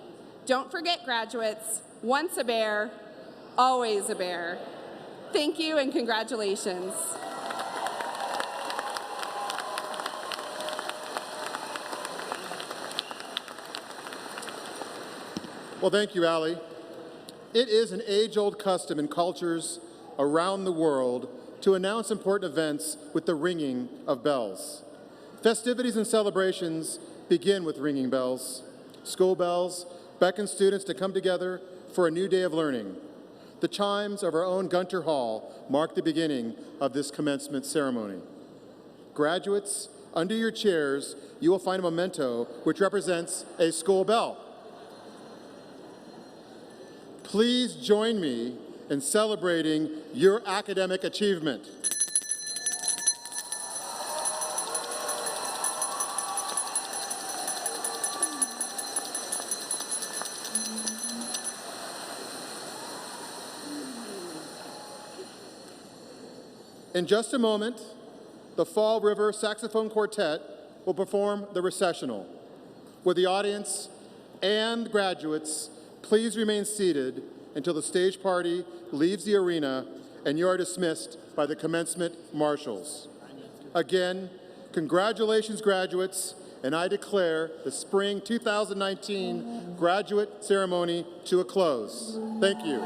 Don't forget, graduates, once a Bear, always a Bear. Thank you and congratulations. Well, thank you, Allie. It is an age-old custom in cultures around the world to announce important events with the ringing of bells. Festivities and celebrations begin with ringing bells. School bells beckon students to come together for a new day of learning. The chimes of our own Gunter Hall mark the beginning of this commencement ceremony. Graduates, under your chairs, you will find a memento which represents a school bell. Please join me in celebrating your academic achievement. In just a moment, the Fall River Saxophone Quartet will perform the recessional. Will the audience and graduates please remain seated until the stage party leaves the arena and you are dismissed by the commencement marshals. Again, congratulations, graduates, and I declare the Spring 2019 graduate ceremony to a close. Thank you.